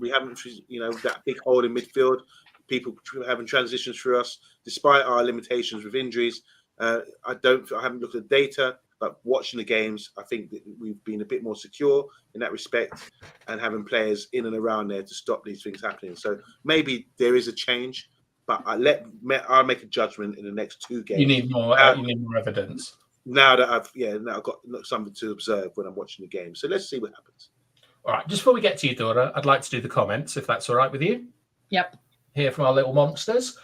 We haven't, that big hole in midfield, people having transitions through us, despite our limitations with injuries. I haven't looked at data, but watching the games, I think that we've been a bit more secure in that respect and having players in and around there to stop these things happening. So maybe there is a change, but I'll make a judgment in the next 2 games. You need more evidence. Now that I've got something to observe when I'm watching the game. So let's see what happens. All right, just before we get to you, Dora, I'd like to do the comments, if that's all right with you. Yep. Hear from our little monsters.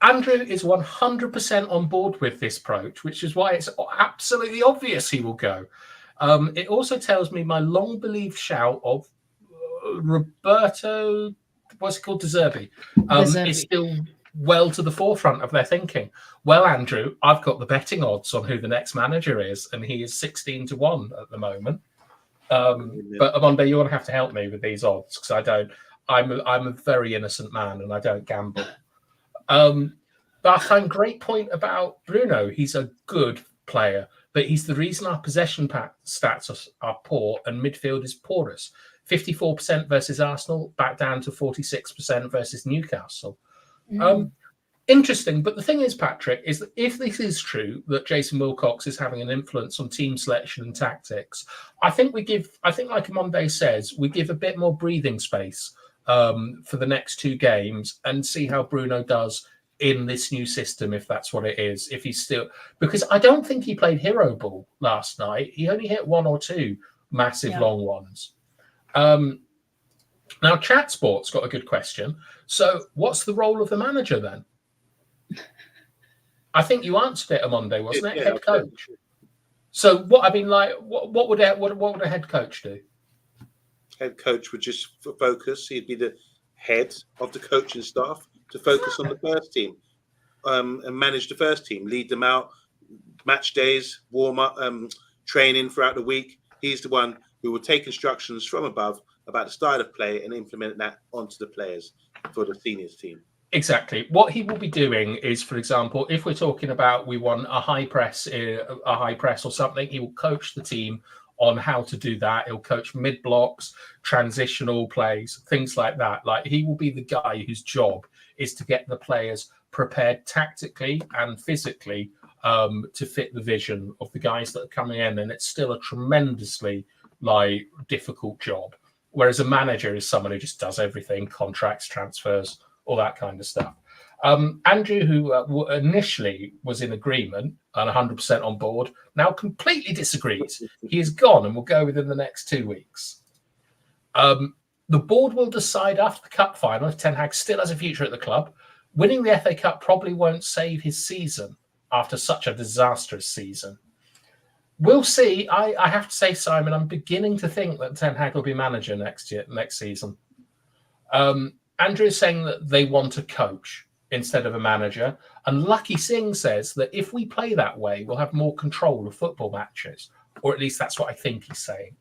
Andrew is 100% on board with this approach, which is why it's absolutely obvious he will go. It also tells me my long-believed shout of Roberto, what's it called, De Zerbi, is still well to the forefront of their thinking. Well, Andrew, I've got the betting odds on who the next manager is, and he is 16-1 at the moment. But Monday, you're going to have to help me with these odds because I don't. I'm a very innocent man and I don't gamble. But I find great point about Bruno. He's a good player, but he's the reason our possession stats are poor and midfield is porous. 54% versus Arsenal, back down to 46% versus Newcastle. Interesting, but the thing is, Patrick, is that if this is true that Jason Wilcox is having an influence on team selection and tactics, I think like Monday says, we give a bit more breathing space for the next 2 games and see how Bruno does in this new system, if that's what it is. If he's still, because I don't think he played hero ball last night. He only hit 1 or 2 massive long ones. Now, Chat Sports got a good question. So, what's the role of the manager then? I think you answered it on Monday, wasn't it? Head coach. So, what I mean, like, what would a head coach do? Head coach would just focus. He'd be the head of the coaching staff to focus on the first team and manage the first team, lead them out, match days, warm up, training throughout the week. He's the one who will take instructions from above about the style of play and implement that onto the players for the seniors team. Exactly. What he will be doing is, for example, if we're talking about we want a high press or something, he will coach the team on how to do that. He'll coach mid blocks, transitional plays, things like that. Like, he will be the guy whose job is to get the players prepared tactically and physically to fit the vision of the guys that are coming in. And it's still a tremendously difficult job. Whereas a manager is someone who just does everything, contracts, transfers, all that kind of stuff. Andrew, who initially was in agreement and 100% on board, now completely disagrees. He is gone and will go within the next 2 weeks. The board will decide after the cup final if Ten Hag still has a future at the club. Winning the FA Cup probably won't save his season after such a disastrous season. We'll see. I have to say, Simon, I'm beginning to think that Ten Hag will be manager next season. Andrew is saying that they want a coach instead of a manager. And Lucky Singh says that if we play that way, we'll have more control of football matches. Or at least that's what I think he's saying.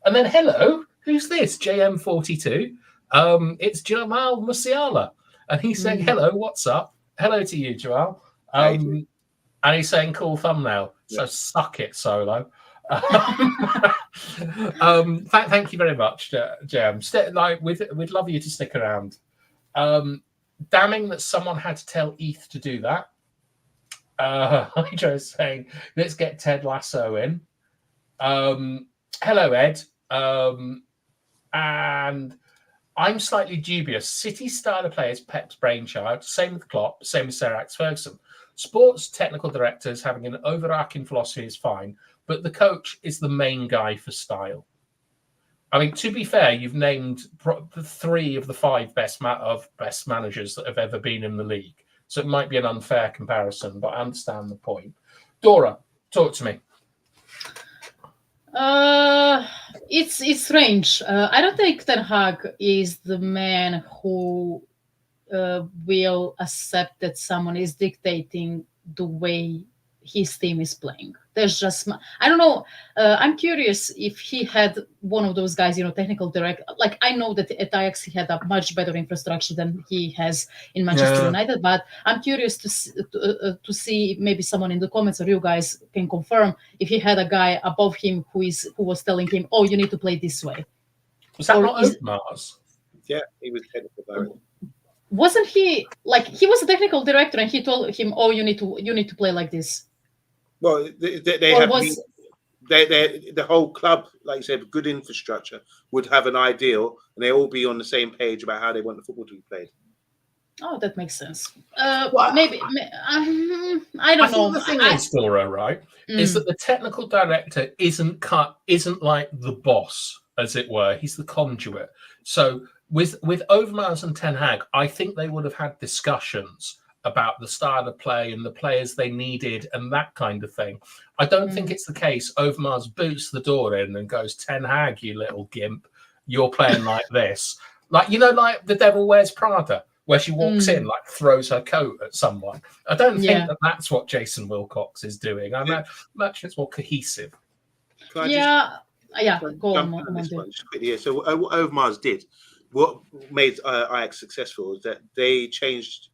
And then, hello, who's this? JM42. It's Jamal Musiala. And he's saying, hello, what's up? Hello to you, Jamal. And he's saying, cool thumbnail. So suck it, Solo. Thank you very much, Jem. We'd love you to stick around. Damning that someone had to tell Eth to do that. Hydro's saying, let's get Ted Lasso in. Hello, Ed. And I'm slightly dubious. City's style of play is Pep's brainchild. Same with Klopp, same with Sir Alex Ferguson. Sports technical directors having an overarching philosophy is fine, but the coach is the main guy for style. I mean, to be fair, you've named 3 of the 5 best managers that have ever been in the league. So it might be an unfair comparison, but I understand the point. Dora, talk to me. It's strange. I don't think Ten Hag is the man who will accept that someone is dictating the way his team is playing. There's just, I don't know. I'm curious if he had one of those guys, technical director. Like, I know that at Ajax he had a much better infrastructure than he has in Manchester United, but I'm curious to see maybe someone in the comments or you guys can confirm if he had a guy above him who was telling him, "Oh, you need to play this way." Was that not Mars? Yeah, he was technical director. Wasn't he he was a technical director and he told him, "Oh, you need to play like this"? Well, the whole club, like you said, good infrastructure, would have an ideal, and they all be on the same page about how they want the football to be played. Oh, that makes sense. Maybe I don't know. The thing is, Dora, right, is that the technical director isn't like the boss, as it were. He's the conduit. So with Overmars and Ten Hag, I think they would have had discussions about the style of play and the players they needed and that kind of thing. I don't think it's the case. Overmars boots the door in and goes, "Ten Hag, you little gimp, you're playing like this." Like the Devil Wears Prada. where she walks in, like throws her coat at someone. I don't think that that's what Jason Wilcox is doing. I imagine it's more cohesive. Go on this one just quickly. Yeah. So what Overmars did, what made Ajax successful is that he changed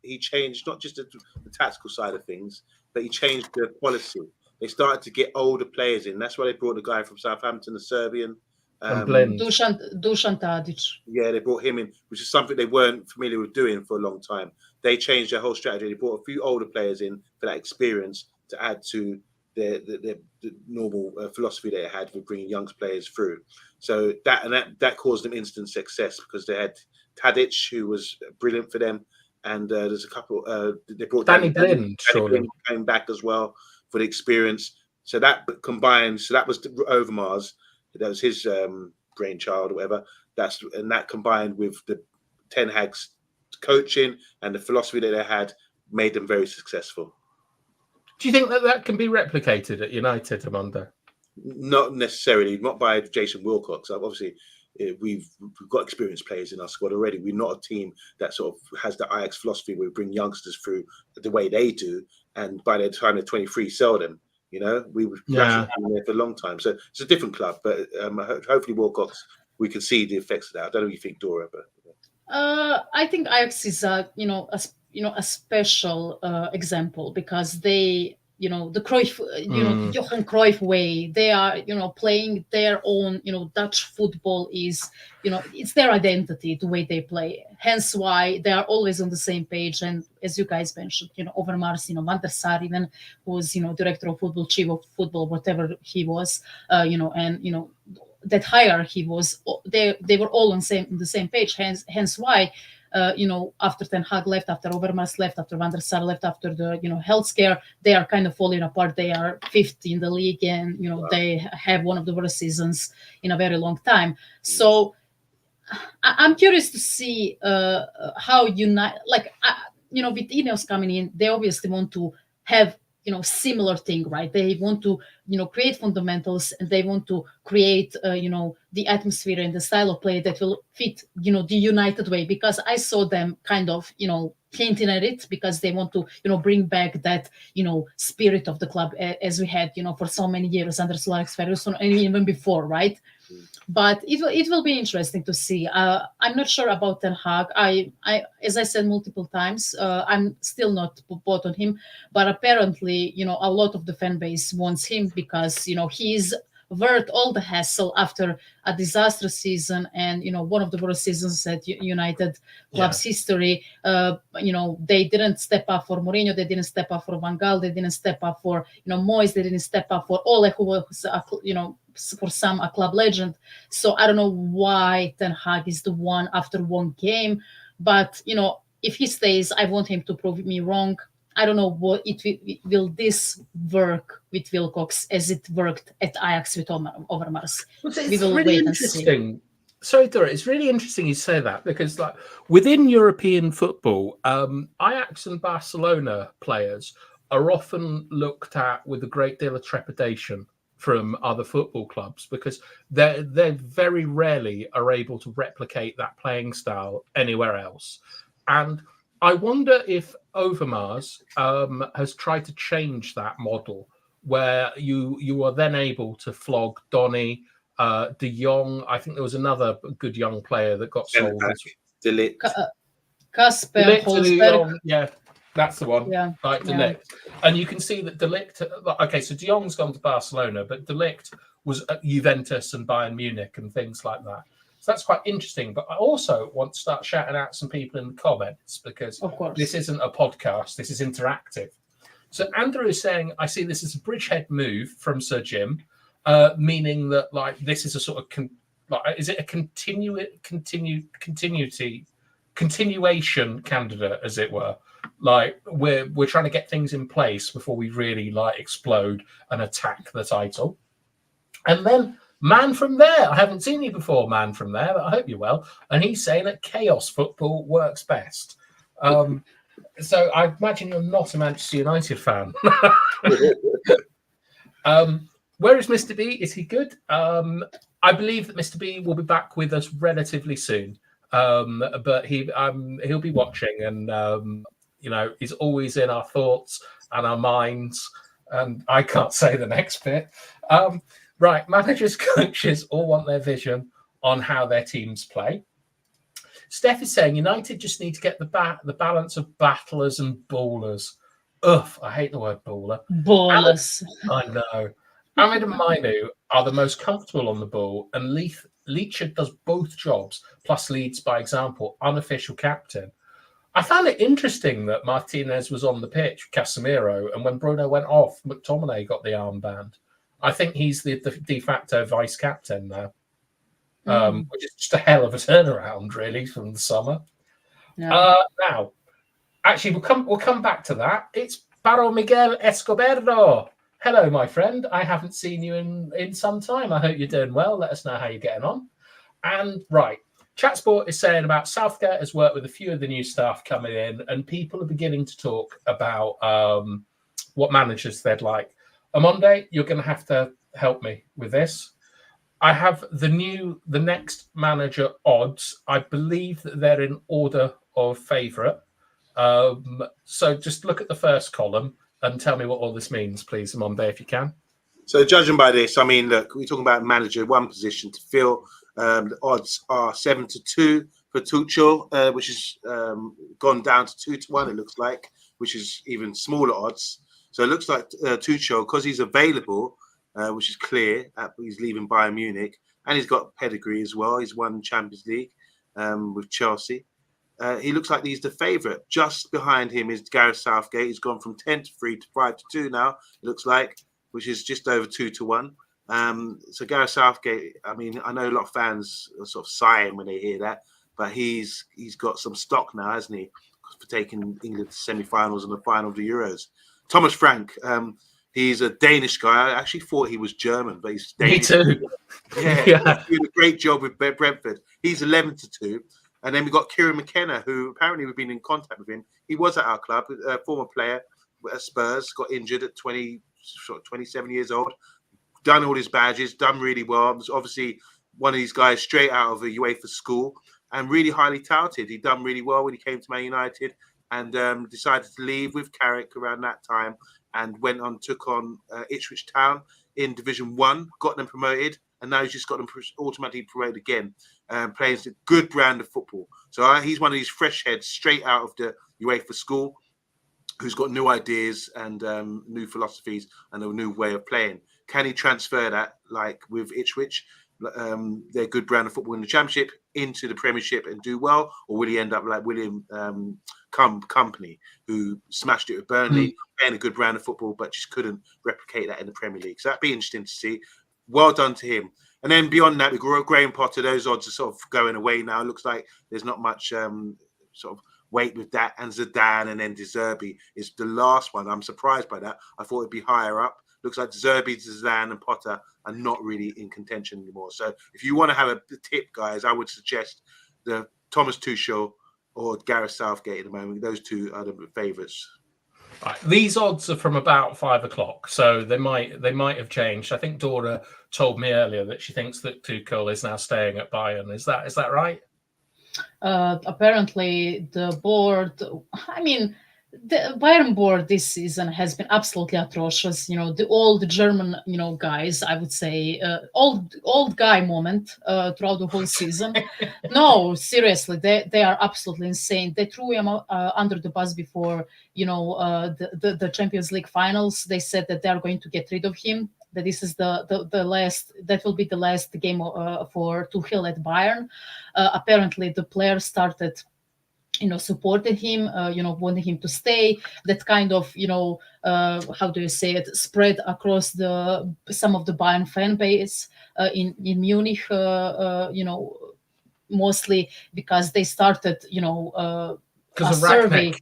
not just the tactical side of things, but he changed the quality. They started to get older players in. That's why they brought the guy from Southampton, the Serbian. Dusan Tadic. Yeah, they brought him in, which is something they weren't familiar with doing for a long time. They changed their whole strategy. They brought a few older players in for that experience to add to the normal philosophy they had with bringing young players through. So that caused them instant success because they had Tadic, who was brilliant for them, and there's a couple. They brought Danny Blind, surely came back as well for the experience. So that combined. So that was Overmars. That was his brainchild or whatever. That combined with the Ten Hag's coaching and the philosophy that they had made them very successful. Do you think that can be replicated at United, Amanda? Not necessarily, not by Jason Wilcox. Obviously, we've got experienced players in our squad already. We're not a team that sort of has the Ajax philosophy where we bring youngsters through the way they do, and by the time they're 23, sell them. You know, we were been there for a long time. So it's a different club, but hopefully Wilcox, we can see the effects of that. I don't know what you think, Dora, but I think Ajax is a special example because they, the Cruyff, Johan Cruyff way. They are, playing their own, Dutch football is, it's their identity, the way they play. Hence why they are always on the same page. And as you guys mentioned, Overmars, Van der Sar, even who was, director of football, chief of football, whatever he was, that higher he was, they were all on the same page. Hence why, after Ten Hag left, after Overmars left, after Van der Sar left, after the health scare, they are kind of falling apart. They are fifth in the league, and they have one of the worst seasons in a very long time. So I'm curious to see how with Ineos coming in, they obviously want to have similar thing, right? They want to create fundamentals, and they want to create the atmosphere and the style of play that will fit the United way, because I saw them kind of hinting at it, because they want to bring back that spirit of the club as we had for so many years under Sir Alex Ferguson and even before, right? But it will be interesting to see. I'm not sure about Ten Hag. I as I said multiple times, I'm still not bought on him. But apparently, a lot of the fan base wants him because he's worth all the hassle after a disastrous season and one of the worst seasons at United club's history. They didn't step up for Mourinho. They didn't step up for Van Gaal. They didn't step up for Moyes. They didn't step up for Ole, who was for some a club legend. So I don't know why Ten Hag is the one after one game, but if he stays, I want him to prove me wrong. I don't know what will this work with Wilcox as it worked at Ajax with Overmars. It's really interesting. Sorry, Dora, it's really interesting you say that, because within European football, Ajax and Barcelona players are often looked at with a great deal of trepidation from other football clubs, because they very rarely are able to replicate that playing style anywhere else. And I wonder if Overmars has tried to change that model, where you are then able to flog Donny, De Jong. I think there was another good young player that got sold. De Ligt. Kasper Holzberg. Yeah, that's the one. Yeah. Right, De Ligt. And you can see that De Ligt, okay, so De Jong's gone to Barcelona, but De Ligt was at Juventus and Bayern Munich and things like that. So that's quite interesting. But I also want to start shouting out some people in the comments, because this isn't a podcast, this is interactive. So Andrew is saying, I see this as a bridgehead move from Sir Jim, meaning that this is a sort of is it a continuation candidate, as it were? We're trying to get things in place before we really explode and attack the title. And then Man from there, I haven't seen you before, Man from there, but I hope you're well. And he's saying that chaos football works best. So I imagine you're not a Manchester United fan. Where is Mr. B? Is he good? I believe that Mr. B will be back with us relatively soon. But he'll be watching, and he's always in our thoughts and our minds. And I can't say the next bit. Right, managers, coaches all want their vision on how their teams play. Steph is saying United just need to get the balance of battlers and ballers. Ugh, I hate the word baller. Ballers. I know. Ahmed and Mainu are the most comfortable on the ball, and Leachard does both jobs, plus leads by example, unofficial captain. I found it interesting that Martinez was on the pitch, Casemiro, and when Bruno went off, McTominay got the armband. I think he's the de facto vice captain now. Which is just a hell of a turnaround, really, from the summer. Yeah. Now, actually, we'll come back to that. It's Barro Miguel Escobedo. Hello, my friend. I haven't seen you in some time. I hope you're doing well. Let us know how you're getting on. And right, Chatsport is saying about Southgate has worked with a few of the new staff coming in, and people are beginning to talk about what managers they'd like. Amonde, you're going to have to help me with this. I have the next manager odds. I believe that they're in order of favourite. So just look at the first column and tell me what all this means, please, Amonde, if you can. So judging by this, I mean, look, we're talking about manager one position to fill. The odds are 7-2 for Tuchel, which has gone down to 2-1, it looks like, which is even smaller odds. So it looks like Tuchel, because he's available, which is clear, he's leaving Bayern Munich, and he's got pedigree as well. He's won Champions League with Chelsea. He looks like he's the favourite. Just behind him is Gareth Southgate. He's gone from 10-3 to 5-2 now, it looks like, which is just over 2-1. So Gareth Southgate, I mean, I know a lot of fans are sort of sighing when they hear that, but he's got some stock now, hasn't he, for taking England to semi-finals and the final of the Euros. Thomas Frank, he's a Danish guy. I actually thought he was German, but he's Danish. Me too. Yeah. He's doing a great job with Brentford. He's 11-2. And then we've got Kieran McKenna, who apparently we've been in contact with him. He was at our club, a former player at Spurs, got injured at 27 years old, done all his badges, done really well. Was obviously one of these guys straight out of a UEFA school and really highly touted. He done really well when he came to Man United and decided to leave with Carrick around that time and took on Ipswich Town in Division 1, got them promoted, and now he's just got them automatically promoted again, playing a good brand of football. So he's one of these fresh heads straight out of the UEFA school who's got new ideas and new philosophies and a new way of playing. Can he transfer that, like with Ipswich, their good brand of football in the Championship, into the Premiership and do well? Or will he end up like William Company, who smashed it with Burnley, playing a good brand of football, but just couldn't replicate that in the Premier League? So that'd be interesting to see. Well done to him. And then beyond that, we've got Graham Potter. Those odds are sort of going away now. It looks like there's not much sort of weight with that. And Zidane and then De Zerbi is the last one. I'm surprised by that. I thought it'd be higher up. Looks like De Zerbi, Zidane and Potter are not really in contention anymore. So if you want to have a tip, guys, I would suggest the Thomas Tuchel or Gareth Southgate at the moment. Those two are the favourites. Right. These odds are from about 5 o'clock, so they might have changed. I think Dora told me earlier that she thinks that Tuchel is now staying at Bayern. Is that right? Apparently, the board. I mean, the Bayern board this season has been absolutely atrocious. You know, the old German, guys. I would say old guy moment throughout the whole season. No, seriously, they are absolutely insane. They threw him under the bus before, the Champions League finals. They said that they are going to get rid of him. That this is the last. That will be the last game for Tuchel at Bayern. Apparently, the players started supported him, wanted him to stay. That kind of, how do you say it, spread across some of the Bayern fan base in Munich, mostly because they started, a survey.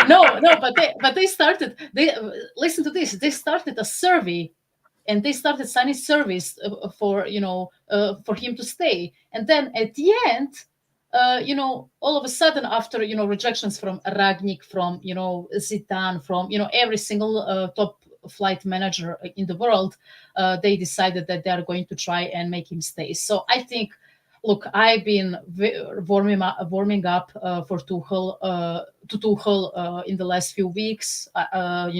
No, but they started. Listen to this. They started a survey, and they started signing surveys for him to stay. And then at the end, all of a sudden, after rejections from Rangnick, from Zidane, from every single top flight manager in the world, they decided that they are going to try and make him stay. So I think look, I've been warming up for Tuchel in the last few weeks. I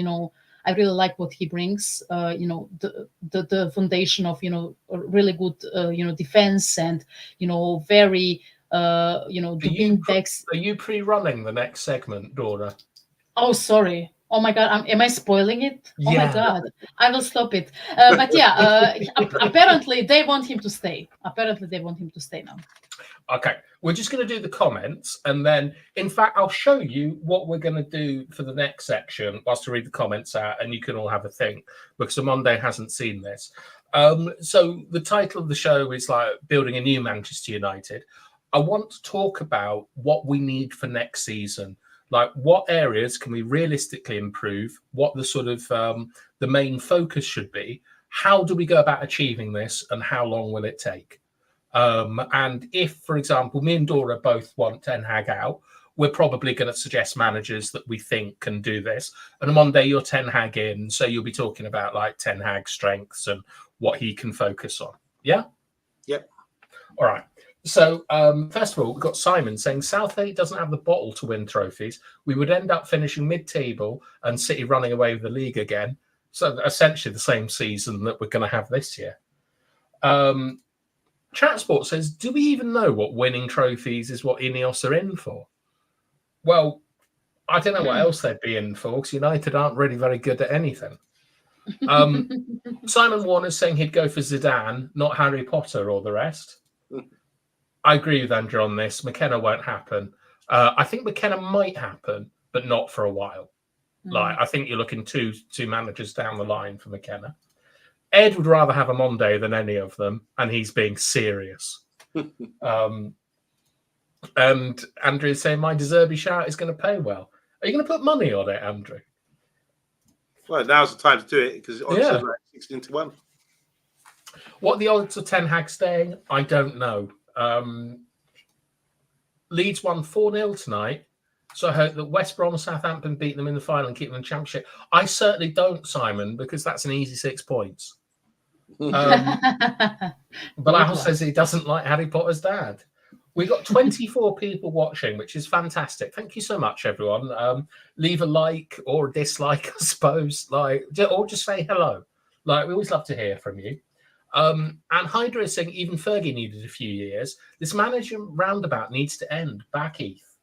really like what he brings. The foundation of a really good defense, and very the wing backs. Are you pre-running the next segment, Dora? Oh, sorry. Oh my God, am I spoiling it? Yeah. Oh my God, I will stop it. But yeah, apparently they want him to stay. Now. Okay, we're just going to do the comments, and then, in fact, I'll show you what we're going to do for the next section whilst I read the comments out, and you can all have a think, because Monday hasn't seen this. So the title of the show is like Building a New Manchester United. I want to talk about what we need for next season. Like, what areas can we realistically improve? What the sort of the main focus should be? How do we go about achieving this, and how long will it take? And if, for example, me and Dora both want Ten Hag out, we're probably going to suggest managers that we think can do this. And on Monday, you're Ten Hag in, so you'll be talking about like Ten Hag's strengths and what he can focus on. Yeah? Yep. All right. So, first of all, we've got Simon saying Southgate doesn't have the bottle to win trophies. We would end up finishing mid-table and City running away with the league again. So, essentially the same season that we're going to have this year. Chatsport says, do we even know what winning trophies is what Ineos are in for? Well, I don't know what else they'd be in for, because United aren't really very good at anything. Simon Warner's saying he'd go for Zidane, not Harry Potter or the rest. I agree with Andrew on this. McKenna won't happen. I think McKenna might happen, but not for a while. Like, I think you're looking two managers down the line for McKenna. Ed would rather have a Monday than any of them, and he's being serious. And Andrew is saying my De Zerbi shout is going to pay well. Are you going to put money on it, Andrew? Well, now's the time to do it, because odds are like 16-1. What are the odds of Ten Hag staying? I don't know. Leeds won 4-0 tonight, so I hope that West Brom and Southampton beat them in the final and keep them in the Championship. I certainly don't, Simon, because that's an easy 6 points. Bilal says he doesn't like Harry Potter's dad. We've got 24 people watching, which is fantastic. Thank you so much, everyone. Leave a like or a dislike, I suppose, or just say hello. Like, we always love to hear from you. And Hydra is saying even Fergie needed a few years. This manager roundabout needs to end. Back Heath.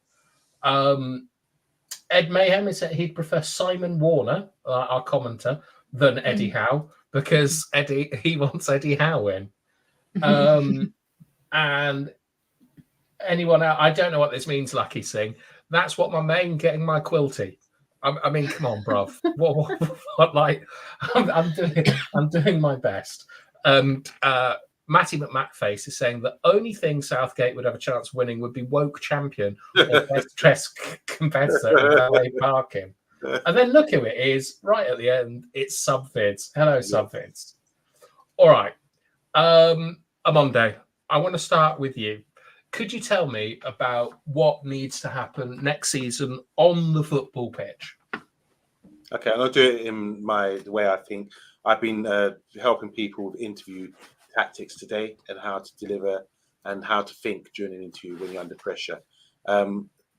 Ed Mayhem is that he'd prefer Simon Warner, our commenter, than Eddie Howe, because he wants Eddie Howe in. And anyone else, I don't know what this means, Lucky Singh. That's what my main getting my quilty. I mean, come on, bruv. What like, I'm doing my best. And Matty McMackface is saying the only thing Southgate would have a chance of winning would be woke champion or best dressed competitor in valet parking. And then look who it is right at the end. It's Subvids. Hello, Subvids. All right. Amonde, I want to start with you. Could you tell me about what needs to happen next season on the football pitch? Okay, I'll do it in the way I think. I've been helping people interview tactics today and how to deliver and how to think during an interview when you're under pressure.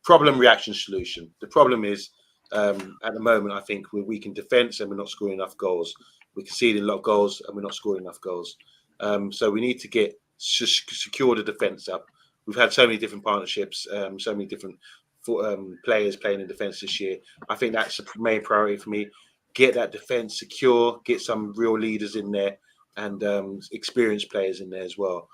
Problem, reaction, solution. The problem is, at the moment, I think we're weak in defence and we're not scoring enough goals. We're conceding a lot of goals and we're not scoring enough goals. So we need to secure the defence up. We've had so many different partnerships, so many different players playing in defence this year. I think that's the main priority for me. Get that defence secure, get some real leaders in there and experienced players in there as well.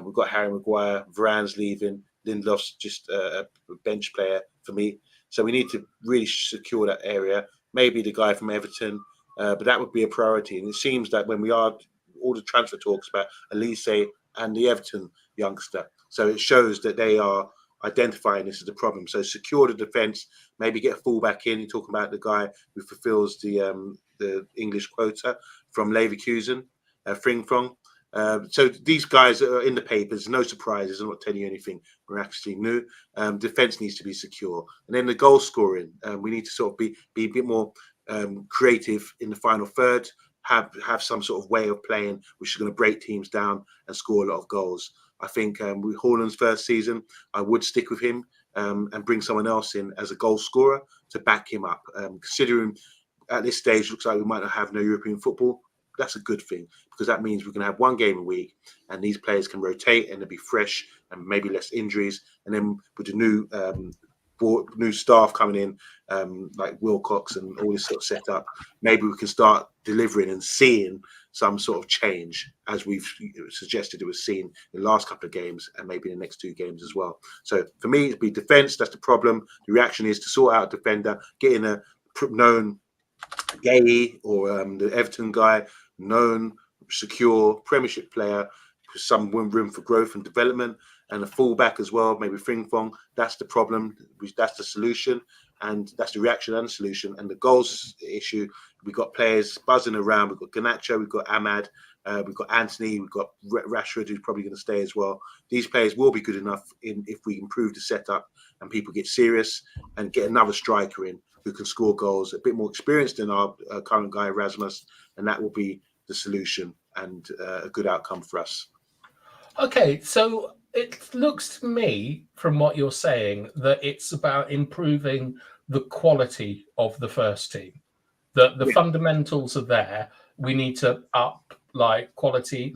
We've got Harry Maguire, Varane's leaving, Lindelof's just a bench player for me. So we need to really secure that area. Maybe the guy from Everton, but that would be a priority. And it seems that when we are all the transfer talks about Elise and the Everton youngster, so it shows that they are identifying this as a problem. So secure the defence, maybe get a fullback in. You're talking about the guy who fulfills the English quota from Leverkusen, Fringfong. So these guys are in the papers, no surprises. I'm not telling you anything miraculously new. Defence needs to be secure. And then the goal scoring, we need to sort of be a bit more creative in the final third, have some sort of way of playing which is going to break teams down and score a lot of goals. I think with Haaland's first season, I would stick with him and bring someone else in as a goal scorer to back him up. Considering at this stage, looks like we might not have no European football. That's a good thing, because that means we can have one game a week and these players can rotate and they'll be fresh and maybe less injuries. And then with the new staff coming in, like Wilcox and all this sort of setup, maybe we can start delivering and seeing some sort of change, as we've suggested it was seen in the last couple of games and maybe in the next 2 games as well. So for me, it'd be defence. That's the problem. The reaction is to sort out a defender, get in a known Gay or the Everton guy, known, secure Premiership player with some room for growth and development, and a fullback as well, maybe Fring Fong. That's the problem. That's the solution, and that's the reaction and the solution. And the goals issue, we've got players buzzing around. We've got Garnacho, we've got Ahmad, we've got Anthony, we've got Rashford, who's probably going to stay as well. These players will be good enough if we improve the setup and people get serious and get another striker in who can score goals, a bit more experienced than our current guy, Erasmus, and that will be the solution and a good outcome for us. Okay, so it looks to me, from what you're saying, that it's about improving the quality of the first team. The fundamentals are there. We need to up quality.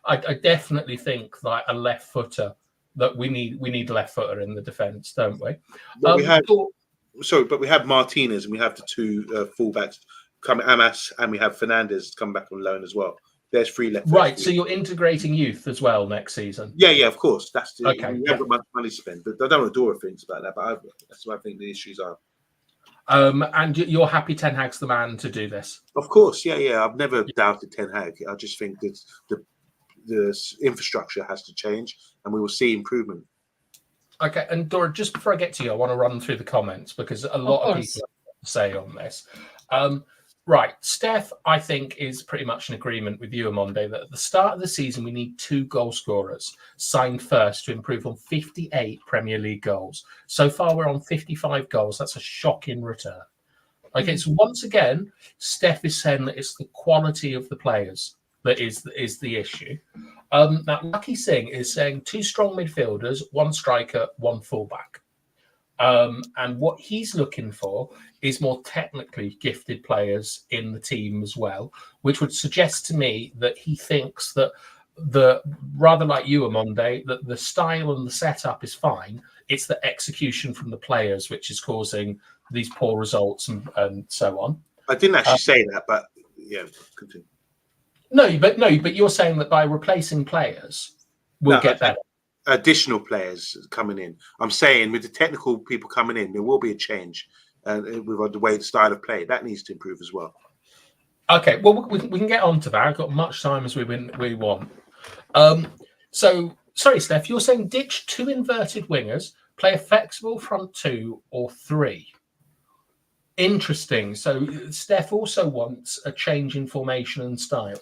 I definitely think a left footer, that we need a left footer in the defence, don't we? But we have Martinez and we have the 2 fullbacks coming, Amas, and we have Fernandez come back on loan as well. There's 3 left. Right, so you're integrating youth as well next season. Yeah, of course. That's okay. We haven't got much money to spend, but I don't want to do things about that. But that's what I think the issues are. And you're happy Ten Hag's the man to do this? Of course, yeah. I've never doubted Ten Hag. I just think that the infrastructure has to change, and we will see improvement. Okay, and Dora, just before I get to you, I want to run through the comments because a lot of people say on this. Right, Steph, I think, is pretty much in agreement with you, Amonde, that at the start of the season, we need 2 goal scorers signed first to improve on 58 Premier League goals. So far, we're on 55 goals. That's a shocking return. Okay, so once again, Steph is saying that it's the quality of the players that is the issue. Now, Lucky Singh is saying 2 strong midfielders, 1 striker, 1 fullback. And what he's looking for is more technically gifted players in the team as well, which would suggest to me that he thinks that rather like you, Amonde, that the style and the setup is fine. It's the execution from the players which is causing these poor results and so on. I didn't actually say that, but yeah, continue. No, but you're saying that by replacing players, we'll get better. Additional players coming in. I'm saying with the technical people coming in, there will be a change with the way the style of play that needs to improve as well. Okay, well we can get on to that. I've got much time as we want. So sorry, Steph, you're saying ditch 2 inverted wingers, play a flexible front 2 or 3. Interesting. So Steph also wants a change in formation and style.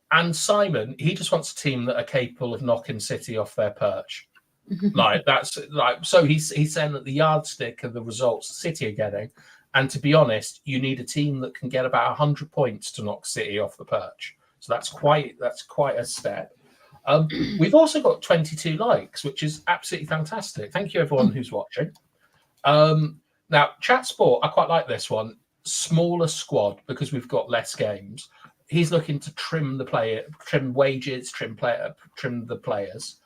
And Simon, he just wants a team that are capable of knocking City off their perch. So he's saying that the yardstick are the results City are getting, and to be honest, you need a team that can get about 100 points to knock City off the perch. So that's quite a step. We've also got 22 likes, which is absolutely fantastic. Thank you everyone who's watching. Now, Chat Sport, I quite like this one. Smaller squad because we've got less games. He's looking to trim wages, trim the players,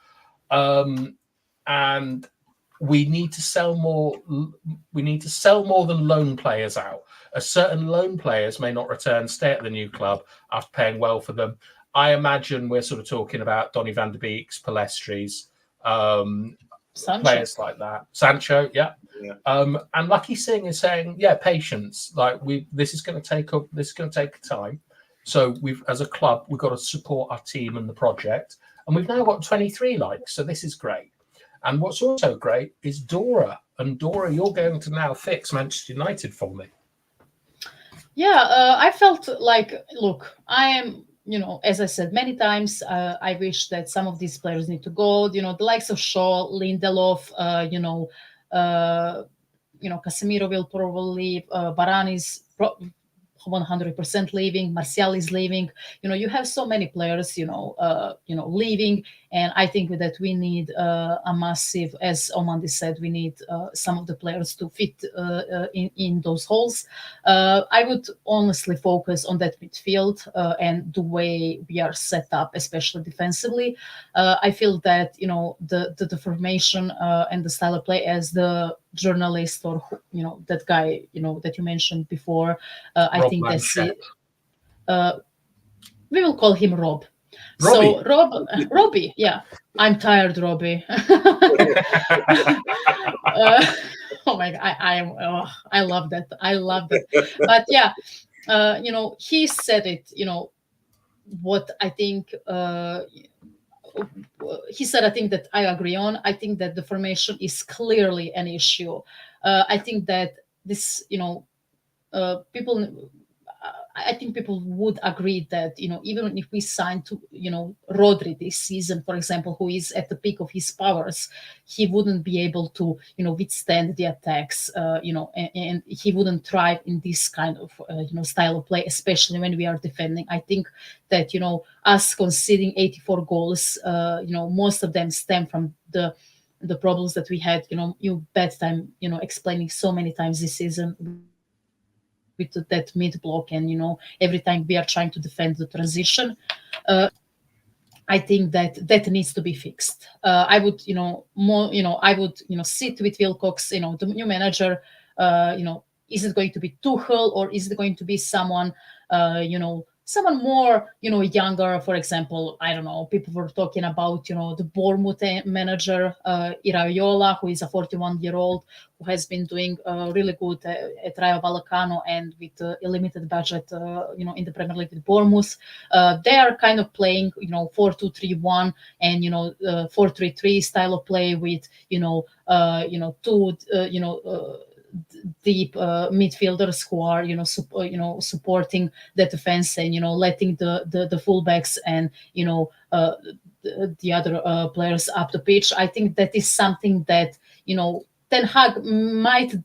and we need to sell more. We need to sell more than loan players out. A certain loan players may not return, stay at the new club after paying well for them. I imagine we're sort of talking about Donny van der Beeks, Palestris, players like that. Sancho, yeah. And Lucky Singh is saying, patience. This is going to take time. So as a club, we've got to support our team and the project. And we've now got 23 likes, so this is great. And what's also great is Dora. And Dora, you're going to now fix Manchester United for me. Yeah, I felt like, look, I am, as I said many times, I wish that some of these players need to go. The likes of Shaw, Lindelof, Casemiro will probably leave. Varane is 100% leaving. Martial is leaving. You have so many players, leaving, and I think that we need a massive, as Omandi said, we need some of the players to fit in those holes. I would honestly focus on that midfield and the way we are set up, especially defensively. I feel that the formation and the style of play, as the journalist or that guy that you mentioned before, I think that's it. We will call him Rob. Robbie. So Robbie, yeah. I'm tired, Robbie. Oh my God, I love that. I love that. But yeah, he said it. What I think. He said, I think that I agree on. I think that the formation is clearly an issue. I think that this, people. I think people would agree that even if we sign to Rodri this season, for example, who is at the peak of his powers, he wouldn't be able to withstand the attacks, and he wouldn't thrive in this kind of style of play, especially when we are defending. I think that us conceding 84 goals, most of them stem from the problems that we had. You bad time explaining so many times this season with that mid block, and every time we are trying to defend the transition. I think that needs to be fixed. I would I would sit with Wilcox, the new manager. Is it going to be Tuchel, or is it going to be someone someone more younger? For example, I don't know, people were talking about the Bournemouth manager Iraola, who is a 41-year-old who has been doing really good at Rayo Vallecano and with a limited budget in the Premier League with Bournemouth. They are kind of playing 4-2-3-1 and 4-3-3 style of play with two deep midfielders who are supporting the defense and letting the fullbacks and the other players up the pitch. I think that is something that Ten Hag might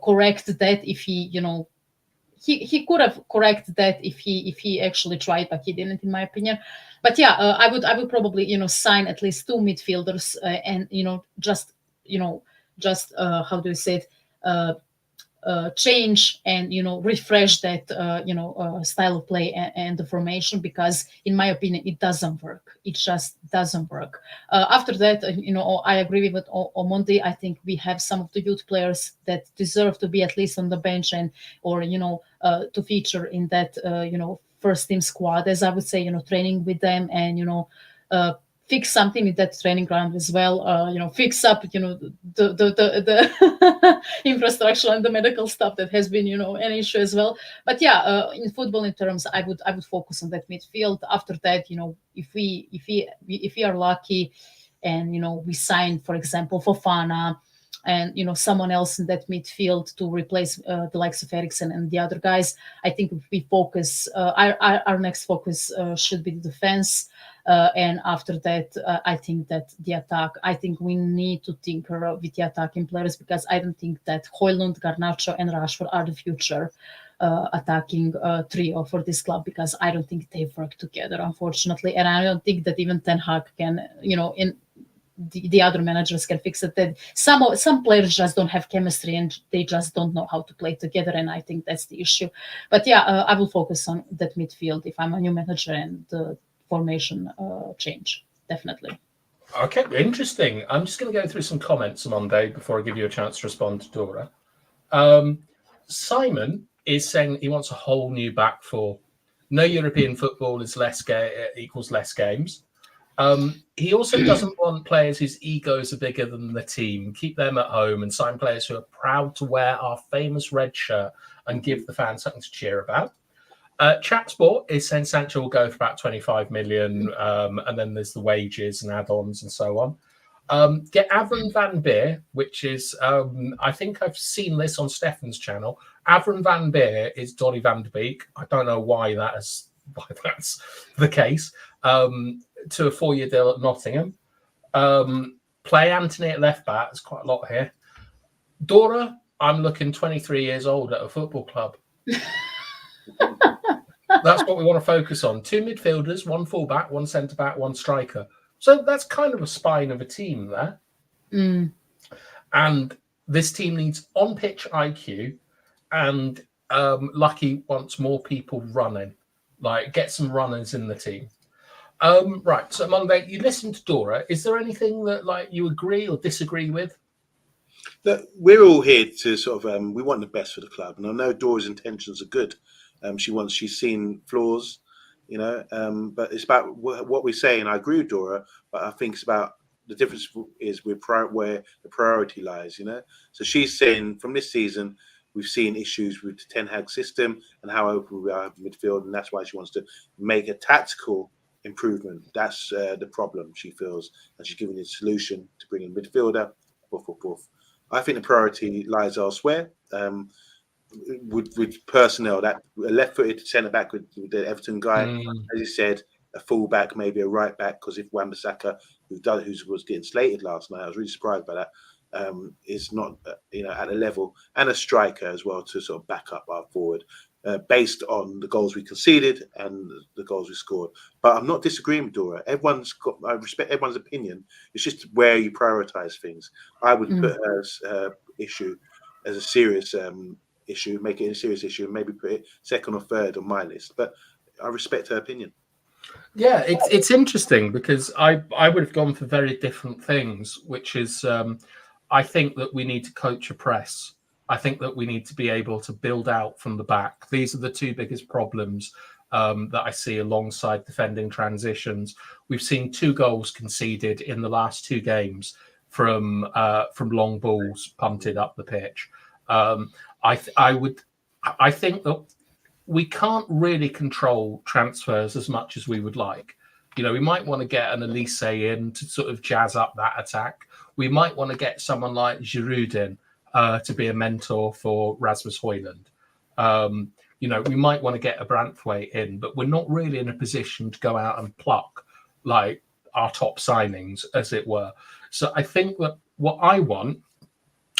correct that if he could have corrected that if he actually tried, but he didn't, in my opinion. But yeah, I would probably sign at least two midfielders and just how do you say it, change and refresh that style of play and the formation, because in my opinion it doesn't work. It just doesn't work. After that, I agree with Omondi. I think we have some of the youth players that deserve to be at least on the bench and or to feature in that first team squad, as I would say, training with them and fix something in that training ground as well. Fix up, the infrastructure and the medical stuff that has been, an issue as well. But yeah, in football, in terms, I would focus on that midfield. After that, if we are lucky, and we sign, for example, Fofana, and someone else in that midfield to replace the likes of Eriksen and the other guys, I think if we focus, our next focus should be the defense. And after that, I think that the attack, I think we need to tinker with the attacking players, because I don't think that Højlund, Garnacho and Rashford are the future attacking trio for this club, because I don't think they work together, unfortunately. And I don't think that even Ten Hag can, in the other managers can fix it. That some players just don't have chemistry and they just don't know how to play together, and I think that's the issue. But yeah, I will focus on that midfield if I'm a new manager, and the formation change, definitely. Okay, interesting. I'm just going to go through some comments on Monday before I give you a chance to respond to Dora. Simon is saying he wants a whole new back four. No European football is equals less games. He also doesn't want players whose egos are bigger than the team. Keep them at home and sign players who are proud to wear our famous red shirt and give the fans something to cheer about. Chat Sport is saying Sancho will go for about 25 million, and then there's the wages and add-ons and so on. Get Avram Van Beer, which is, I think I've seen this on Stefan's channel. Avram Van Beer is Donny van de Beek. I don't know why that's the case. To a 4-year deal at Nottingham. Play Anthony at left back. There's quite a lot here. Dora, I'm looking 23 years old at a football club. That's what we want to focus on. 2 midfielders, 1 fullback, 1 centre back, 1 striker. So that's kind of a spine of a team there. Mm. And this team needs on-pitch IQ, and Lucky wants more people running. Like, get some runners in the team. Right. So Monday, you listened to Dora. Is there anything that like you agree or disagree with? Look, we're all here to sort of we want the best for the club, and I know Dora's intentions are good. She's seen flaws, but it's about what we say, and I agree with Dora. But I think it's about the difference is where the priority lies. So she's saying from this season we've seen issues with the Ten Hag system and how open we are in midfield, and that's why she wants to make a tactical improvement. That's the problem she feels, and she's giving a solution to bring in midfielder. I think the priority lies elsewhere. With personnel, that left-footed centre back with the Everton guy, as you said, a full-back, maybe a right-back, because if Wan-Bissaka, who was getting slated last night, I was really surprised by that, is not at the level, and a striker as well to sort of back up our forward. Based on the goals we conceded and the goals we scored. But I'm not disagreeing with Dora. I respect everyone's opinion. It's just where you prioritise things. I would put her issue as a serious issue, make it a serious issue, and maybe put it second or third on my list. But I respect her opinion. Yeah, it's interesting because I would have gone for very different things, which is I think that we need to coach a press. I think that we need to be able to build out from the back. These are the 2 biggest problems that I see alongside defending transitions. We've seen 2 goals conceded in the last 2 games from long balls punted up the pitch. I think that we can't really control transfers as much as we would like. We might want to get an Elise in to sort of jazz up that attack. We might want to get someone like Giroud in to be a mentor for Rasmus Højlund. We might want to get a Branthwaite in, but we're not really in a position to go out and pluck like our top signings, as it were. So I think that what I want,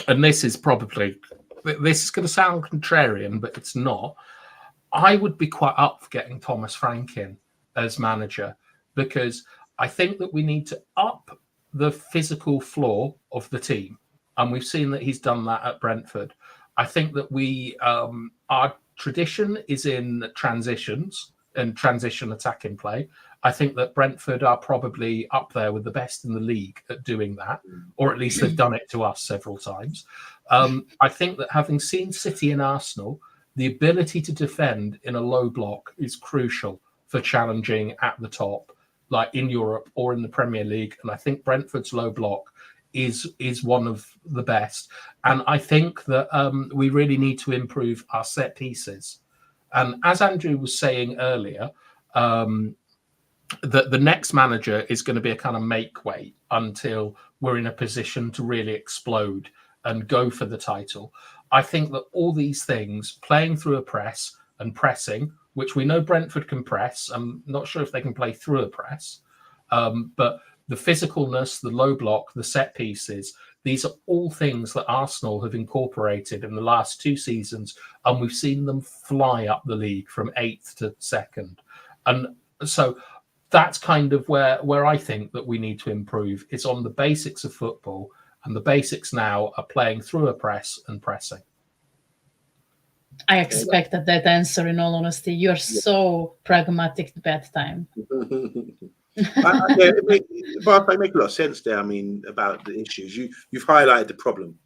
and this is going to sound contrarian, but it's not. I would be quite up for getting Thomas Frank in as manager, because I think that we need to up the physical floor of the team. And we've seen that he's done that at Brentford. I think that our tradition is in transitions and transition attacking play. I think that Brentford are probably up there with the best in the league at doing that, or at least they've done it to us several times. I think that having seen City and Arsenal, the ability to defend in a low block is crucial for challenging at the top, like in Europe or in the Premier League. And I think Brentford's low block is one of the best. And I think that we really need to improve our set pieces. And as Andrew was saying earlier, that the next manager is going to be a kind of make weight until we're in a position to really explode and go for the title. I think that all these things, playing through a press and pressing, which we know Brentford can press, I'm not sure if they can play through a press, but the physicalness, the low block, the set pieces, these are all things that Arsenal have incorporated in the last 2 seasons, and we've seen them fly up the league from 8th to 2nd. And so that's kind of where I think that we need to improve. It's on the basics of football, and the basics now are playing through a press and pressing. I expected that answer, in all honesty. You're so pragmatic at that time. But I make a lot of sense there. I mean, about the issues. You've highlighted the problem,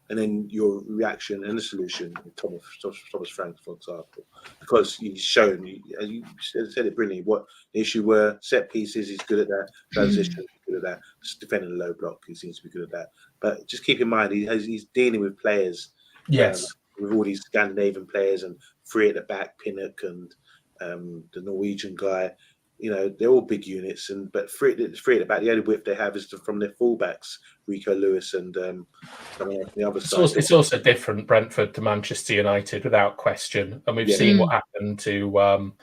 and then your reaction and the solution. Thomas Frank, for example, because he's shown, you said it brilliantly. What the issue were: set pieces. He's good at that. Transition. He's good at that. Just defending the low block. He seems to be good at that. But just keep in mind, he's dealing with players. Yes. With all these Scandinavian players and 3 at the back, Pinnock and the Norwegian guy. They're all big units, but 3 at the back, the only width they have is from their fullbacks, Rico Lewis and someone on the other side. It's also different, Brentford to Manchester United, without question. And we've seen what happened to Graham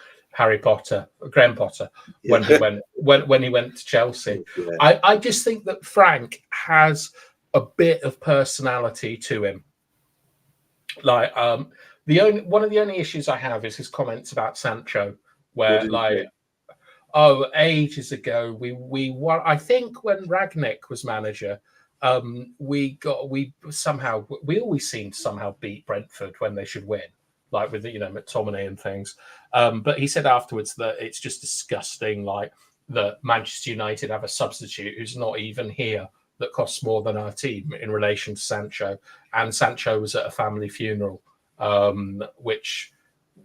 Potter, when he went to Chelsea. Yeah. I just think that Frank has a bit of personality to him. Like One of the only issues I have is his comments about Sancho, What where did he like, say? oh, ages ago we won. I think when Ragnick was manager, we always seem to somehow beat Brentford when they should win, like with McTominay and things. But he said afterwards that it's just disgusting, like that Manchester United have a substitute who's not even here that costs more than our team in relation to Sancho, and Sancho was at a family funeral, which.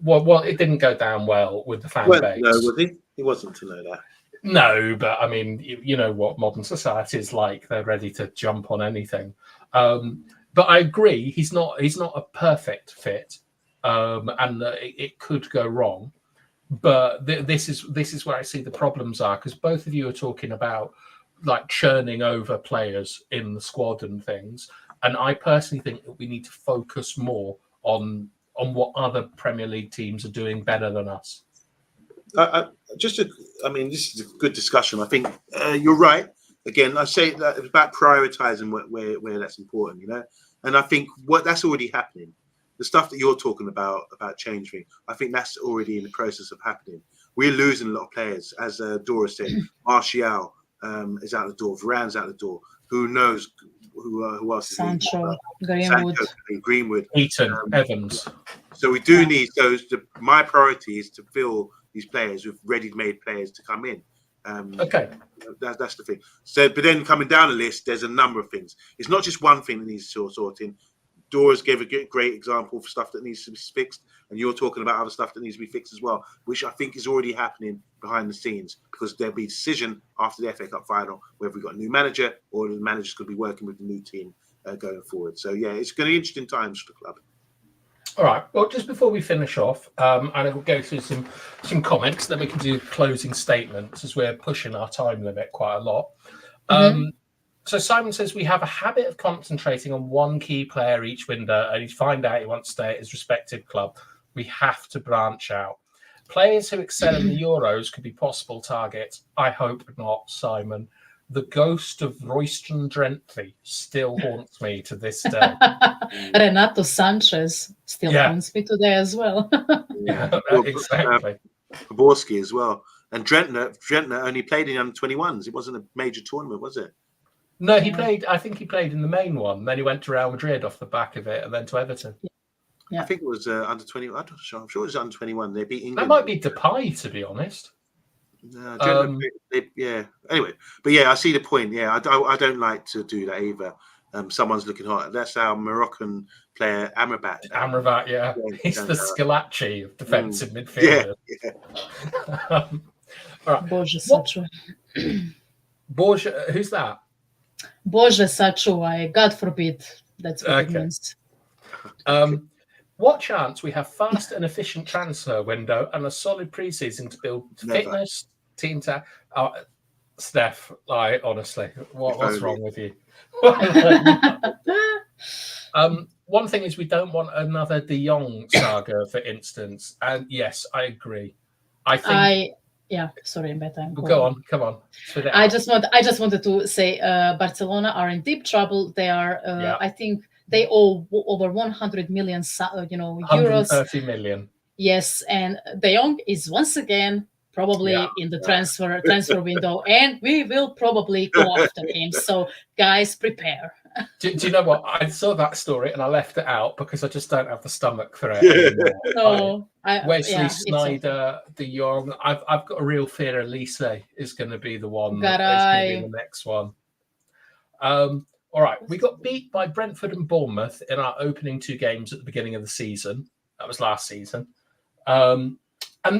Well, it didn't go down well with the fan base. No, was he? He wasn't to know that. No, but I mean, you know what modern society is like. They're ready to jump on anything. But I agree, he's not a perfect fit, and it could go wrong. But this is where I see the problems are, because both of you are talking about like churning over players in the squad and things, and I personally think that we need to focus more on what other Premier League teams are doing better than us. This is a good discussion. I think you're right. Again, I say that it's about prioritizing where that's important, And I think that's already happening. The stuff that you're talking about changing, I think that's already in the process of happening. We're losing a lot of players, as Dora said. Martial is out the door. Varane's out the door. Who knows who else? Sancho, Greenwood, Eaton, Evans. So we do need those. My priority is to fill these players with ready-made players to come in. Okay, that's the thing. So, but then coming down the list, there's a number of things. It's not just one thing that needs sorting. Dora's gave a great example for stuff that needs to be fixed, and you're talking about other stuff that needs to be fixed as well, which I think is already happening behind the scenes, because there'll be a decision after the FA Cup final whether we've got a new manager or the manager's going to be working with the new team going forward. So yeah, it's going to be interesting times for the club. All right. Well, just before we finish off, and I will go through some comments, then we can do closing statements, as we're pushing our time limit quite a lot. So Simon says we have a habit of concentrating on one key player each window, and he'd find out he wants to stay at his respective club. We have to branch out. Players who excel in the Euros could be possible targets. I hope not, Simon. The ghost of Royston Drenthe still haunts me to this day. Renato Sanchez still haunts me today as well. Yeah, exactly. Borski as well. And Drenthe only played in under-21s. It wasn't a major tournament, was it? No, he played. I think he played in the main one. Then he went to Real Madrid off the back of it, and then to Everton. Yeah. I think it was under-20. I'm not sure. I'm sure it was under-21. They beat England. That might be Depay, to be honest. Anyway, but yeah, I see the point. Yeah, I don't like to do that either. Someone's looking hot. That's our Moroccan player, Amrabat. Yeah. He's the Scalacci of defensive midfielder. Yeah. All right. Bože sačuvaj. Who's that? Bože sačuvaj. God forbid. That's what it means. What chance we have fast and efficient transfer window and a solid preseason to build fitness, team tag? Steph, honestly, what's wrong with you? One thing is we don't want another De Jong saga, for instance. And yes, I agree. Sorry, Beta. Go on, come on. I just wanted to say Barcelona are in deep trouble. They are, I think, they owe over 100 million, euros. 130 million. Yes, and De Jong is once again probably in the transfer window, and we will probably go after him. So, guys, prepare. Do you know what? I saw that story and I left it out because I just don't have the stomach for it anymore. Wesley Sneijder, De Jong. I've got a real fear Elise is going to be the one that's going to be the next one. All right, we got beat by Brentford and Bournemouth in our opening two games at the beginning of the season. That was last season. And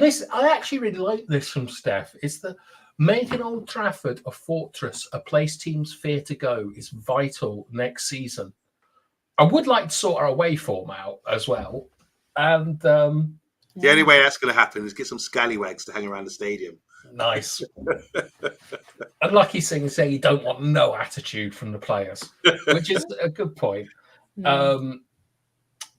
this, I actually really like this from Steph. It's the making Old Trafford a fortress, a place teams fear to go, is vital next season. I would like to sort our away form out as well. And the only way that's going to happen is get some scallywags to hang around the stadium. Nice. And Lucky Singh say you don't want no attitude from the players, which is a good point.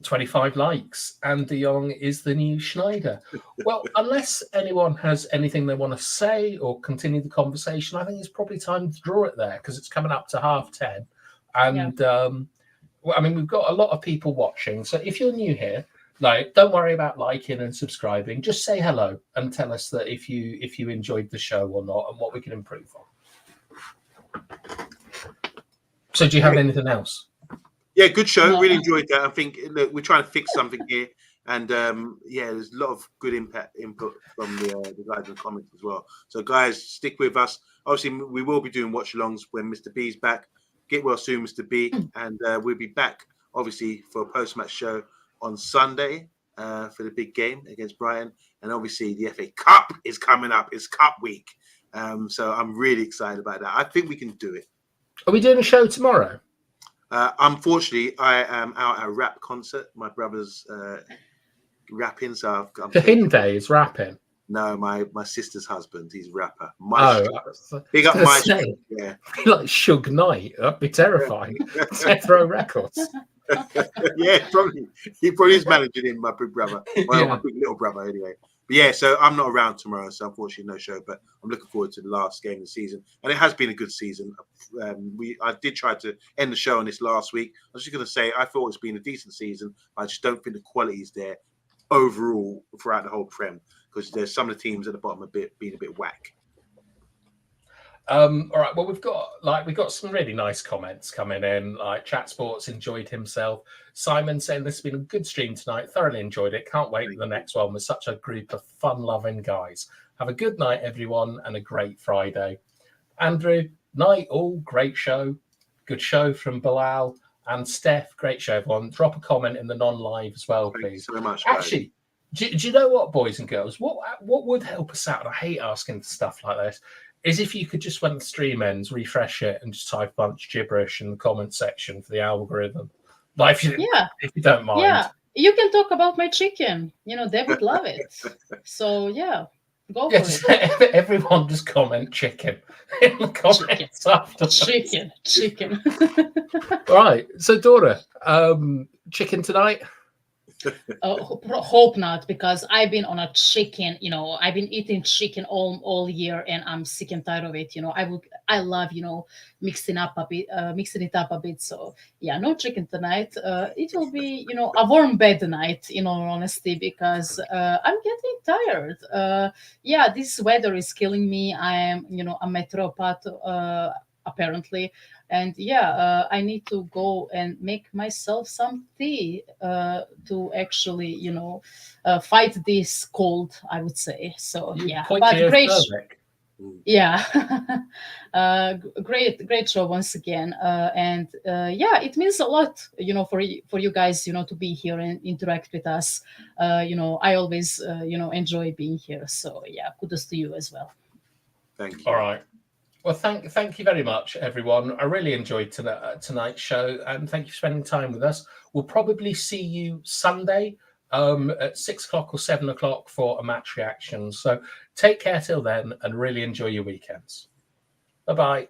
25 likes, and De Jong is the new Sneijder. Well, unless anyone has anything they want to say or continue the conversation, I think it's probably time to draw it there because it's coming up to 10:30. And we've got a lot of people watching. So if you're new here, Like, don't worry about liking and subscribing. Just say hello and tell us that if you enjoyed the show or not, and what we can improve on. So, do you have anything else? Yeah, good show. No. Really enjoyed that. I think look, we're trying to fix something here, and yeah, there's a lot of good input from the guys in the comments as well. So, guys, stick with us. Obviously, we will be doing watch-alongs when Mr. B's back. Get well soon, Mr. B, and we'll be back obviously for a post-match show on Sunday for the big game against Brighton, and obviously the FA Cup is coming up. It's Cup week, so I'm really excited about that. I think we can do it. Are we doing a show tomorrow? Unfortunately, I am out at a rap concert. My brother's rapping, so Hinde is rapping. No, my sister's husband. He's a rapper. Big up my yeah. Like Suge Knight. That'd be terrifying. Death Row Records. Yeah, probably. He probably is managing him, my big brother. Well, my big little brother, anyway. But yeah, so I'm not around tomorrow, so unfortunately no show. But I'm looking forward to the last game of the season, and it has been a good season. I did try to end the show on this last week. I was just going to say I thought it's been a decent season. I just don't think the quality is there overall throughout the whole Prem, because there's some of the teams at the bottom being a bit whack. All right. Well, we've got some really nice comments coming in. Like Chat Sports enjoyed himself. Simon saying this has been a good stream tonight. Thoroughly enjoyed it. Can't wait for the next one with such a group of fun-loving guys. Have a good night, everyone, and a great Friday. Andrew, night all. Great show. Good show from Bilal and Steph. Great show, everyone. Drop a comment in the non-live as well, please. Thanks so much, guys. Actually, do you know what, boys and girls? What would help us out? And I hate asking stuff like this. Is if you could just, when the stream ends, refresh it and just type a bunch of gibberish in the comment section for the algorithm. Like, if you don't mind. Yeah, you can talk about my chicken. You know, they would love it. So, yeah, go for it. Everyone just comment chicken in the comments after. Chicken. All right. So, Dora, chicken tonight? Hope not, because I've been on a chicken, I've been eating chicken all year, and I'm sick and tired of it. I love, mixing it up a bit. So yeah, no chicken tonight. It will be, a warm bed tonight, in all honesty, because I'm getting tired. Yeah, this weather is killing me. I am, a metropath, apparently. And yeah, I need to go and make myself some tea to actually, fight this cold, I would say. So yeah, but great. Yeah, great show once again. And yeah, it means a lot, for you guys, to be here and interact with us. I always, enjoy being here. So yeah, kudos to you as well. Thank you. All right. Well, thank you very much, everyone. I really enjoyed tonight's show, and thank you for spending time with us. We'll probably see you Sunday at 6 o'clock or 7 o'clock for a match reaction. So take care till then, and really enjoy your weekends. Bye-bye.